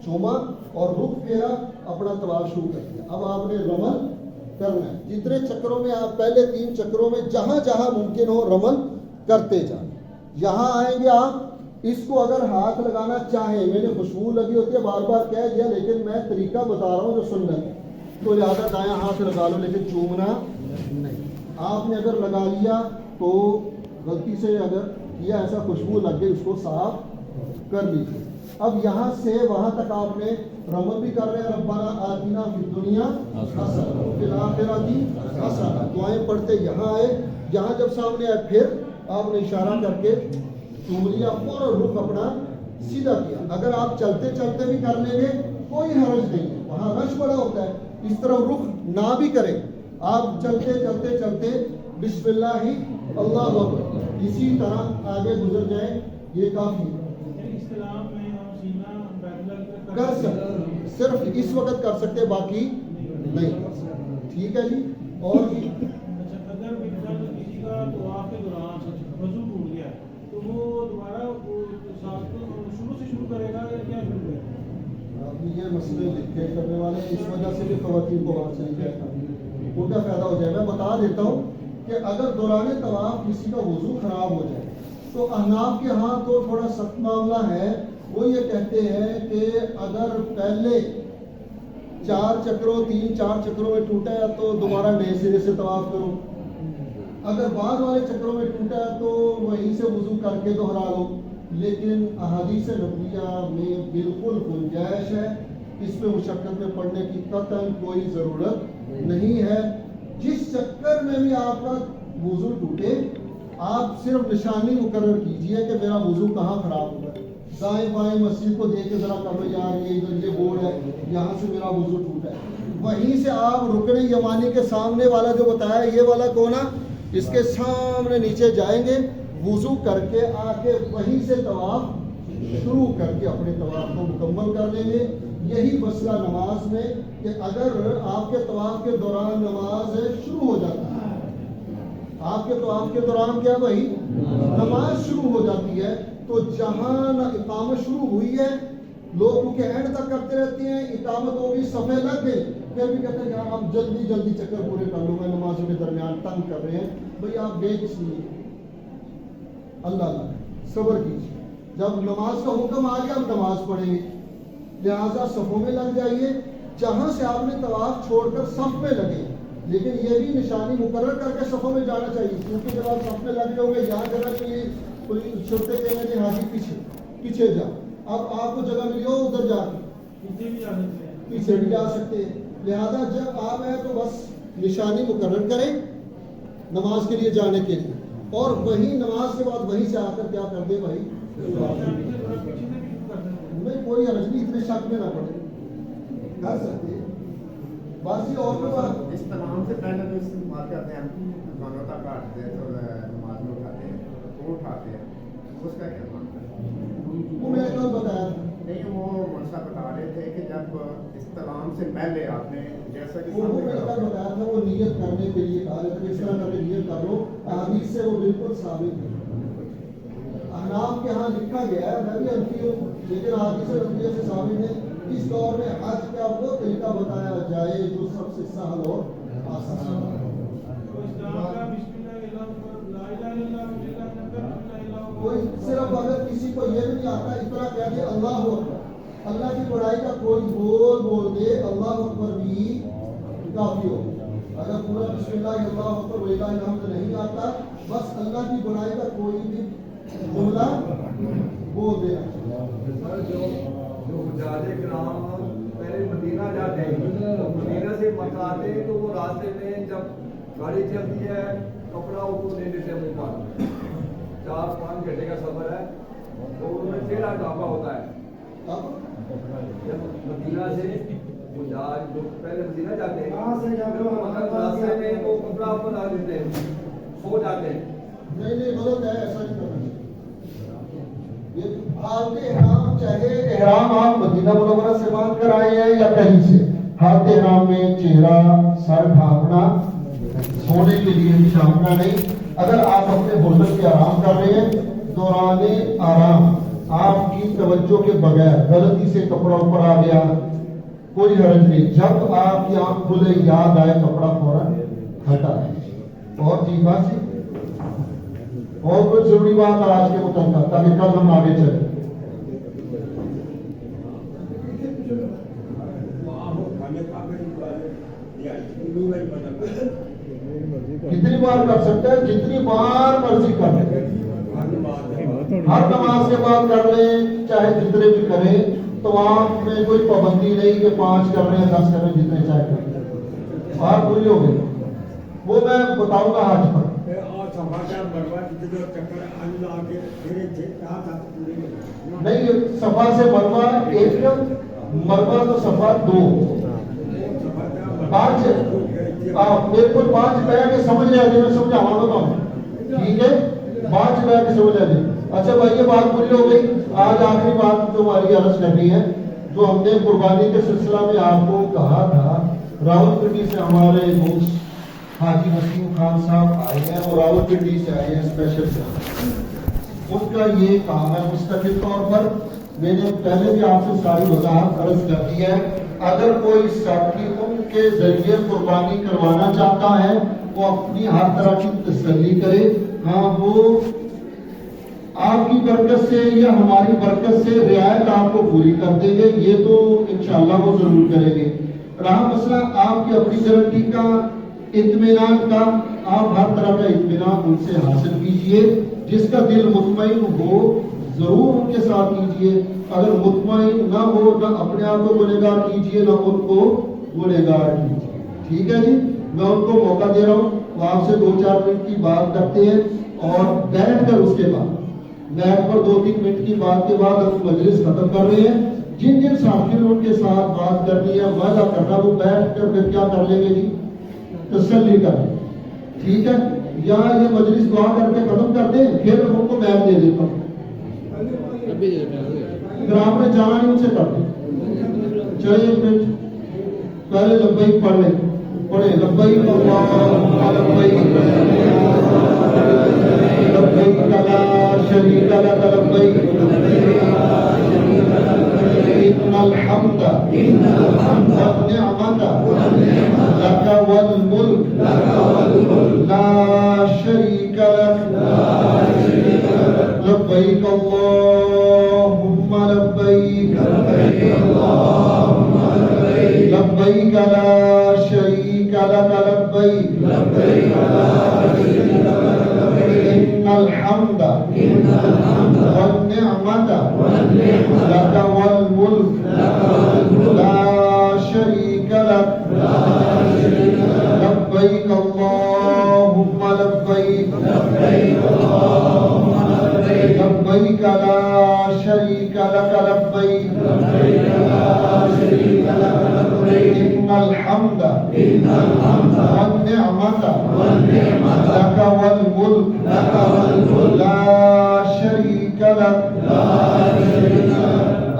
[SPEAKER 1] چوما اور رخ پھیرا, اپنا طواف شروع کر دیا. اب آپ نے رمل کرنا ہے. جتنے چکروں میں آپ, پہلے 3 چکروں میں جہاں جہاں ممکن ہو رمل کرتے جائیں. یہاں آئیں گے آپ, اس کو اگر ہاتھ لگانا چاہیں, میں نے خوشبو لگی ہوتی ہے بار بار کہہ دیا, لیکن میں طریقہ بتا رہا ہوں جو سنت ہے, تو لہٰذا دایاں ہاتھ لگا لو, لیکن چومنا نہیں. آپ نے اگر لگا لیا تو غلطی سے اگر کیا ایسا خوشبو لگ گئی, اس کو صاف کر لیجیے. اب یہاں سے وہاں تک آپ نے رمل بھی کر رہے ہیں, ربنا آتنا فی الدنیا حسنہ وفی الآخرۃ حسنہ, دعائیں پڑھتے یہاں آئے. یہاں جب سامنے آئے پھر آپ نے اشارہ کر کے چوم لیا, اور رخ اپنا سیدھا کیا. اگر آپ چلتے چلتے بھی کر لیں گے کوئی حرج نہیں ہے, وہاں رش بڑا ہوتا ہے. اس طرح رخ نہ بھی کریں, آپ چلتے چلتے چلتے بسم اللہ اللہ اکبر اسی طرح آگے گزر جائیں, یہ کافی ہے. کر سکتے, صرف اس وقت کر سکتے, باقی نہیں. ٹھیک ہے جی. اور جی
[SPEAKER 2] اگر کسی کا طواف کے دوران وضو ٹوٹ گیا تو وہ دوبارہ شروع سے شروع کرے گا یا کیا شروع کرے گا؟
[SPEAKER 1] یہ مسئلے لکھے کرنے والے, اس وجہ سے بھی خواتین کو وہاں چلی جائے گا, ان کا فائدہ ہو جائے. میں بتا دیتا ہوں کہ اگر دوران طواف کسی کا وضو خراب ہو جائے تو احناف کے ہاں تو تھوڑا سخت معاملہ ہے. وہ یہ کہتے ہیں کہ اگر پہلے 4 چکروں 3-4 چکروں میں ٹوٹا ہے تو دوبارہ نئے سرے سے طواف کرو. اگر بعد والے چکروں میں ٹوٹا ہے تو وہیں سے وضو کر کے دوہرا لو. لیکن احادیث نبویہ میں بالکل گنجائش ہے، اس میں مشقت میں پڑنے کی قطعاً کوئی ضرورت نہیں ہے۔ جس چکر میں بھی آپ کا وضو ٹوٹے، آپ صرف نشانی مقرر کیجئے کہ میرا وضو کہاں خراب ہوا ہے، دائیں بائیں مسجد کو دیکھ کے ذرا کر لو یار یہ ادھر یہ بورڈ ہے یہاں سے میرا وضو ٹوٹا ہے، وہیں سے آپ رکن یمانی کے سامنے والا جو بتایا یہ والا کونا، اس کے سامنے نیچے جائیں گے، وضو کر کے آ کے وہیں سے طواف شروع کر کے اپنے طواف کو مکمل کر لیں گے۔ یہی مسئلہ نماز میں کہ اگر آپ کے طواف کے دوران نماز شروع ہو جاتی ہے، آپ کے طواف کے دوران کیا بھائی نماز شروع ہو جاتی ہے، تو جہاں اقامت شروع ہوئی ہے لوگ کیونکہ اینڈ تک کرتے رہتے ہیں، اقامت ہوگی صفحے لگ گئے، پھر بھی کہتے ہیں کہ آپ جلدی جلدی چکر پورے کر لوں گا، نمازوں کے درمیان تنگ کر رہے ہیں، بھائی آپ گئے کس لیے؟ اللہ صبر کیجیے، جب نماز کا حکم آ گیا اب نماز پڑھیں گے، لہٰذا صفوں میں لگ جائیے، جہاں سے آپ نے طواف چھوڑ کر صف میں لگے، لیکن یہ بھی نشانی مقرر کر کے صفوں میں جانا چاہیے، کیونکہ جب آپ صف میں لگ جاؤ گے یہاں جگہ چاہیے چھوٹے کہیں گے حاجی پیچھے جا، اب آپ کو جگہ ملی ہو ادھر جا کے پیچھے بھی جا سکتے ہیں، لہذا جب آپ ہیں تو بس نشانی مقرر کریں نماز کے لیے جانے کے لیے، اور وہی نماز کے بعد وہیں سے آ کر کیا کر دے بھائی نہیں کوئی حرج نہیں، اتنے شک میں نہ پڑے کر سکتے باسی اور کوئی
[SPEAKER 3] استعمال سے پہلے تو استعمال کرتے ہیں منوتا کاٹتے ہیں تو نماز میں اٹھاتے ہیں تو اٹھاتے ہیں، اس کا کیا ماننا ہے؟
[SPEAKER 1] وہ میں نے کل بتایا
[SPEAKER 3] نہیں وہ منصا بتا رہے تھے کہ جب استعلام سے پہلے آپ نے جیسا کہ
[SPEAKER 1] وہ میں نے کل بتایا تھا وہ نیت کرنے کے لیے کہا جاتا ہے اس طرح کر کے نیت کر لو، حدیث سے وہ بالکل ثابت ہے، احناف کے ہاں لکھا گیا ہے، میں بھی حنفی ہوں لیکن حدیث نبویہ سے ثابت ہے، اس دور میں حج کا وہ طریقہ بتایا جائے جو سب سے سہل اور آسان ہے۔ کوئی صرف اگر کسی کو یہ بھی نہیں آتا اتنا کہہ دے اللہ اکبر، اللہ کی بڑائی کا کوئی بول دے اللہ اکبر بھی کافی ہو، اگر پورا بسم اللہ اللہ اکبر وللہ الحمد نہیں آتا بس اللہ کی بڑائی کا کوئی بھی جملہ بول دے۔
[SPEAKER 4] جو حجاج کرام پہلے مدینہ جاتے ہیں، مدینہ سے مکہ آتے ہیں تو وہ راستے میں جب گاڑی چلتی ہے کپڑا اوپر لے لیتے ہیں منہ پر، 4-5 گھنٹے کا سفر ہے تو ان میں چہرہ ڈھانپا ہوتا ہے، جب مدینہ سے حجاج جو پہلے مدینہ جاتے ہیں راستے میں وہ کپڑا اوپر لا لیتے ہیں، سو جاتے ہیں۔
[SPEAKER 1] نہیں غلط ہے، ایسا نہیں کرنا چاہیے۔ حالت احرام چاہے احرام آپ مدینہ منورہ سے باندھ کر آئے ہیں یا کہیں سے، حالت احرام میں چہرہ سر ڈھانپنا سونے کے لیے ڈھانپنا نہیں۔ اگر آپ اپنے ہوٹل کے آرام کر رہے ہیں دوران آرام آپ کی توجہ کے بغیر غلطی سے کپڑا اوپر آ گیا کوئی حرج نہیں، جب آپ کی آنکھ کھلے یاد آئے کپڑا فوراً ہٹا دیں۔ اور جی بات سی اور کچھ ضروری بات آج کے متعلق تاکہ کل ہم آگے چلیں۔ کتنی بار کر سکتے ہیں؟ جتنی بار مرضی کر لیں، ہر نماز کے بعد کر لیں چاہے جتنے بھی کریں، طواف میں کوئی پابندی نہیں کہ 5 کر رہے ہیں 10 کر رہے ہیں، جتنے چاہے کر لیں، بات پوری ہو گئی۔ وہ میں بتاؤں گا آج پر نہیں، صفا سے مروہ 1 مروہ تو صفا 2 5 بالکل 5 بیٹھ کے سمجھ لیا جی، میں سمجھاؤں گا ٹھیک ہے، 5 بیٹھ کے سمجھ لیا جی۔ اچھا بھائی یہ بات پوری ہو گئی۔ آج آخری بات جو ہماری عرض کرنی ہے، جو ہم نے قربانی کے سلسلہ میں آپ کو کہا تھا، راولپنڈی سے ہمارے دوست حاجی وسیم خان صاحب آئے ہیں اور راولپنڈی سے آئے ہیں اسپیشل سے، ان کا یہ کام ہے مستقل طور پر، میں نے پہلے بھی آپ سے ساری وضاحت عرض کر دی ہے، اگر کوئی ساتھی ان کے ذریعے قربانی کروانا چاہتا ہے وہ اپنی ہر طرح کی تسلی کرے، ہاں وہ آپ کی برکت سے یا ہماری برکت سے رعایت آپ کو پوری کر دیں گے، یہ تو انشاءاللہ وہ ضرور کریں گے۔ رہا مسئلہ آپ کی اپنی گارنٹی کا، اطمینان کا، آپ ہر طرح کا اطمینان ان سے حاصل کیجئے، جس کا دل مطمئن ہو ضرور ان کے ساتھ کیجئے. اگر مطمئن نہ ہو نہ اپنے آپ کو گنہگار کیجئے نہ ان کو گنہگار کیجئے. ٹھیک ہے جی, میں ان کو موقع دے رہا ہوں, وہ آپ سے 2-4 منٹ کی بات کرتے ہیں اور بیٹھ کر اس کے بعد میٹ پر 2-3 منٹ کی بات کے بعد ہم مجلس ختم کر رہے ہیں. جن جن ساتھیوں نے ان کے ساتھ بات کرنی ہے وعدہ کرنا وہ بیٹھ کر پھر کیا کر لیں گے جی, تسلی کر لیں. ٹھیک ہے, یا یہ مجلس دعا کر کے ختم کر دیں پھر ہم ان کو میٹ دے دیتا ہوں. اگر آپ نے جانا نہیں ان سے کر دیں. چلے 1 منٹ پہلے لبیک پڑھ لیں. پڑھے لبیک اللہم لبیک لبیک لا شریک لک لبیک ان الحمد والنعمت لک والملک لا شریک لک لبیک اللہم لبیک لبیک لا شریک لک لبیک ان الحمد والنعمت لک والملک لا شریک لک لبیک اللہم لبیک لبیک لا شریک لک لبیک ان الحمد والنعمت لک والملک لا شریک لک.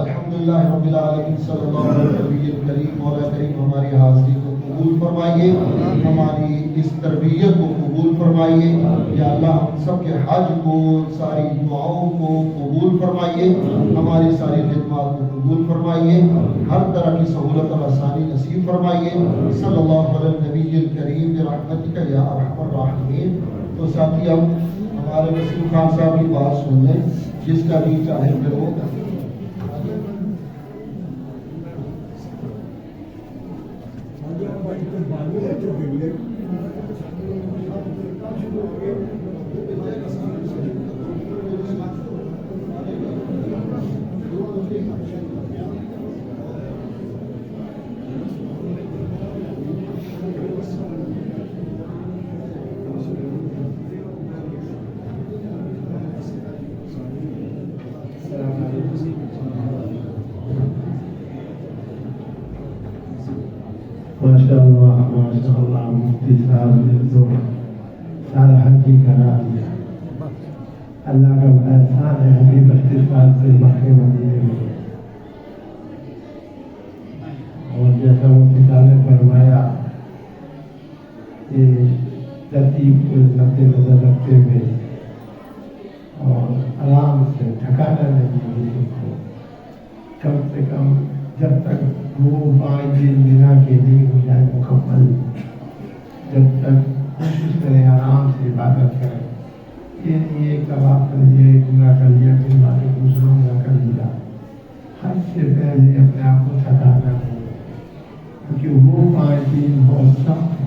[SPEAKER 1] الحمدللہ رب العالمین, صلی اللہ علیہ نبی کریم. مولا کریم ہماری حاضری کو قبول فرمائیے, ہماری اس تربیت کو قبول فرمائیے. یا اللہ ہم سب کے حج کو, ساری دعاؤں کو قبول فرمائیے, ہماری ساری خدمات کو قبول فرمائیے, ہر طرح کی سہولت اور آسانی نصیب فرمائیے. صلی اللہ علیہ نبی کریم برحمتک یا ارحم الراحمین. تو ساتھی اب ہمارے وسیم خان صاحب کی بات سن لیں, جس کا بھی چاہے پھر وہ
[SPEAKER 5] ماشاءاللہ مفتی صاحب نے تو سارا حج ہی کرا دیا. اللہ کا بڑا احسان ہے, ہمیں 32 سال سے مکے مدینے میں. اور جیسا مفتی صاحب نے فرمایا کہ ترتیب کو مد نظر رکھتے ہوئے اور آرام سے تھکانا نہیں ہے کو, کم سے کم جب تک 2-5 دن بنا کے نہیں ہو جائے مکمل, جب تک کوشش کریں آرام سے عبادت کریں. یہ نہیں ایک طواف کر لیا, ایک عمرہ کر لیا, پھر بعد میں دوسرا عمرہ کر لیا. حج سے پہلے اپنے آپ کو تھکانا نہیں, کیونکہ وہ 5 دن بہت سخت ہے.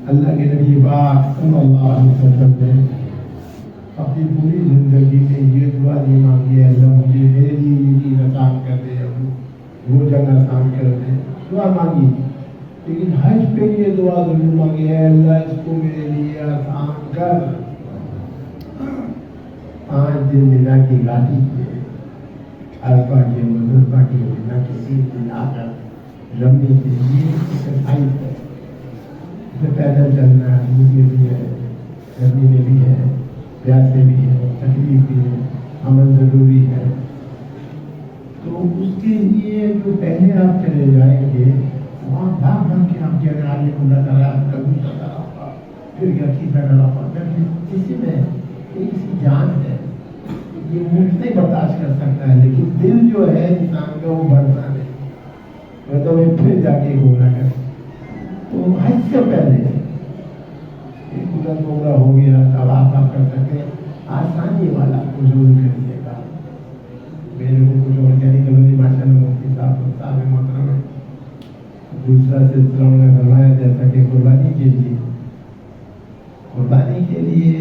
[SPEAKER 5] اللہ کے نبی پاک صلی اللہ علیہ وسلم نے اپنی پوری زندگی میں یہ دعا نہیں مانگی, اللہ مجھے میرے لیے یہ آسان کر دے, وہ جگہ آسان کر دے, دعا مانگی. لیکن حج پہ یہ دعا ضرور مانگی ہے, اللہ اس کو میرے لیے آسان کر. 5 دن بنا کی گاڑی عرفہ کے مزدلفہ کے بنا کے 3 دن آ کر رمنے کے لیے ایکسرسائز ہے. پیدل چلنا مجھے بھی ہے, گرمی میں بھی ہے, پیاسے بھی ہے, تکلیف بھی ہے, عمل ضروری ہے. تو اس کے لیے جو پہلے آپ چلے جائیں گے وہاں بھاگ بھاگ کے آپ کے آگے اللہ تعالیٰ قبول کرتا رہا, پھر کیا کیسا ڈالا کسی میں کسی جان ہے, یہ منہ نہیں برداشت کر سکتا ہے, لیکن دل جو ہے انسان کا وہ بڑھتا نہیں. میں تو پھر جا کے گھومنا کر. تو حج سے پہلے ایک بلند عمرہ ہو گیا, طواف آپ کر سکتے, آسانی والا حضور کریے گا. میرے کو کچھ اور کیا نہیں کروں, ماشاء اللہ مفتی صاحب محترم ہے. دوسرا سلسلہ انہوں نے فرمایا جیسا کہ قربانی کے لیے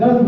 [SPEAKER 5] 10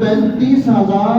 [SPEAKER 1] 35,000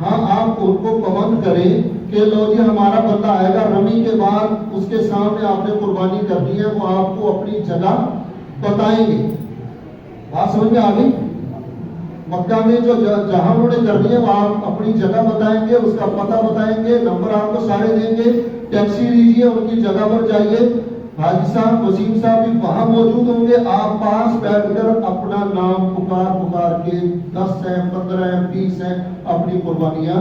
[SPEAKER 1] ہاں آپ ان کو پابند کریں کہ لو جی ہمارا بندہ آئے گا رمی کے بعد اس کے سامنے آپ نے قربانی کرنی ہے، وہ آپ کو اپنی جگہ بتائیں گے. بات سمجھ میں آ گئی؟ مکہ میں جو جہاں انہوں نے کرنی ہے وہ آپ اپنی جگہ بتائیں گے، اس کا پتہ بتائیں گے، نمبر آپ کو سارے دیں گے، ٹیکسی لیجیے، ان کی جگہ پر جائیے. حاجی صاحب وسیم صاحب بھی وہاں موجود ہوں گے، آپ پاس بیٹھ کر اپنا نام پکار کے 10 ہیں 15 ہیں 20 ہیں اپنی قربانیاں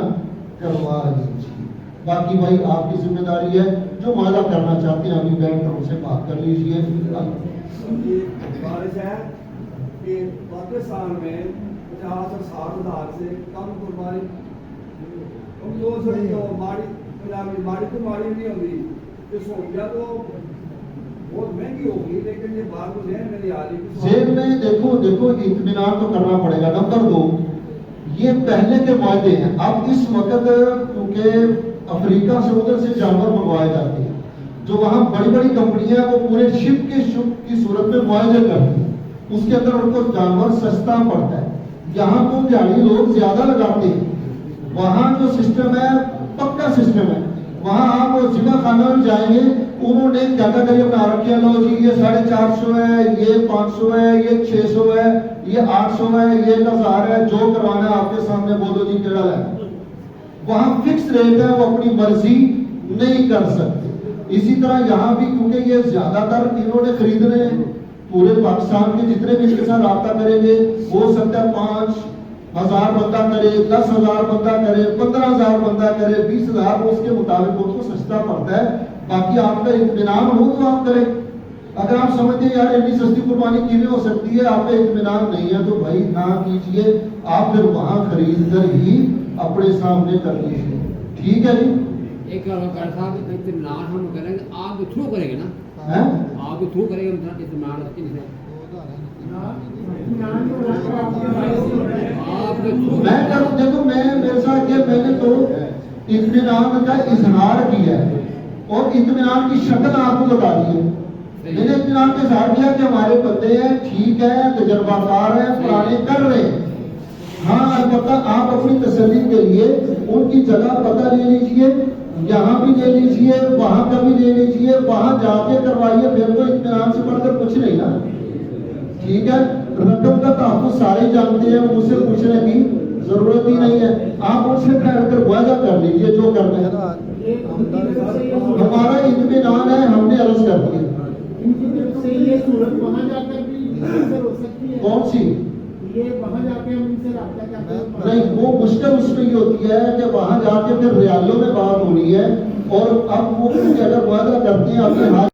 [SPEAKER 1] کروا لیجیے. باقی بھائی آپ کی ذمہ داری ہے، جو معاہدہ کرنا چاہتے ہیں ابھی بیٹھ کر ان سے بات کر لیجیے.
[SPEAKER 4] بارش ہے کہ پاکستان میں 50 اور 60 ہزار سے کم قربانی ماڑی تو ماڑی نہیں ہوگی، جو سہولیات تو بہت مہنگی ہوگی، لیکن یہ بات کو ذہن میں نہیں آ رہی.
[SPEAKER 1] ذہن میں دیکھو اطمینان تو کرنا پڑے گا. نمبر 2، یہ پہلے کے معاہدے ہیں. اب اس وقت کیونکہ افریقہ سے ادھر سے جانور منگوائے جاتے ہیں، جو وہاں بڑی بڑی کمپنیاں وہ پورے شپ کی صورت میں معاہدے کرتی ہیں، اس کے اندر ان کو جانور سستا پڑتا ہے. یہاں تو دیہڑی لوگ زیادہ لگاتے ہیں، وہاں جو سسٹم ہے پکا سسٹم ہے. وہاں آپ ذبح خانہ میں جائیں گے، انہوں نے کیٹیگری بنا رکھی ہے، لو جی یہ 450 ہے، یہ 500 ہے، یہ 600 ہے، یہ 800 ہے، یہ 1000 ہے. جو کروانا ہے آپ کے سامنے بولو جی کیڑا ہے. وہاں فکس ریٹ ہے، وہ اپنی مرضی نہیں کر سکتے. اسی طرح یہاں بھی کیونکہ یہ زیادہ تر انہوں نے خریدنے ہیں، پورے پاکستان کے جتنے بھی اس کے ساتھ رابطہ کریں گے، ہو سکتا ہے 5000 بندہ کرے، 10,000 بندہ کرے، 15,000 بندہ کرے، 20,000، اس کے مطابق اس کو سستا پڑتا ہے. باقی آپ کا اطمینان ہو تو آپ کریں. اگر آپ سمجھتے ہیں یار اتنی سستی قربانی کیویں ہو سکتی ہے، آپ کا اطمینان نہیں ہے تو بھائی نہ کیجیے، آپ پھر وہاں خرید کر ہی اپنے سامنے کر لیجیے. ٹھیک ہے جی.
[SPEAKER 6] ایک صاحب اطمینان ہم کریں گے، آپ کے تھرو کریں گے نا،
[SPEAKER 1] ہیں؟
[SPEAKER 6] آپ کے تھرو کریں گے اطمینان آپ کے تھرو.
[SPEAKER 1] میں کروں، دیکھو میرے ساتھ یہ میں نے تو اطمینان کا اظہار کیا ہے اور اطمینان کی شکل آپ کو بتا دی ہے. میں نے اطمینان کا اظہار کیا کہ ہمارے بندے ہیں، ٹھیک ہے، تجربہ کار ہیں، پرانے کر رہے ہیں. ہاں البتہ آپ اپنی تسلی کے لیے ان کی جگہ پتہ لے لیجئے، یہاں بھی لے لیجئے، وہاں کا بھی لے لیجئے، وہاں جا کے کروائیے. پھر تو اطمینان سے بڑھ کر کچھ نہیں نا. ٹھیک ہے، رقم کا تحفظ سارے جانتے ہیں، مجھ سے پوچھنے کی ضرورت ہی نہیں ہے. آپ ان سے بیٹھ کر معاہدہ کر لیجئے جو کرنا ہے. ہمارا اطمینان ہے، ہم نے عرض کر دیا.
[SPEAKER 7] یہ صورت وہاں جا کر بھی منحصر ہو سکتی ہے.
[SPEAKER 1] کون سی؟
[SPEAKER 7] یہ وہاں جا کے ہم ان سے رابطہ کرتے ہیں.
[SPEAKER 1] نہیں، وہ مشکل اس میں یہ ہوتی ہے کہ وہاں جا کے پھر ریالوں میں بات ہونی ہے، اور اب وہ اگر معاہدہ کرتے ہیں اپنے ہاتھ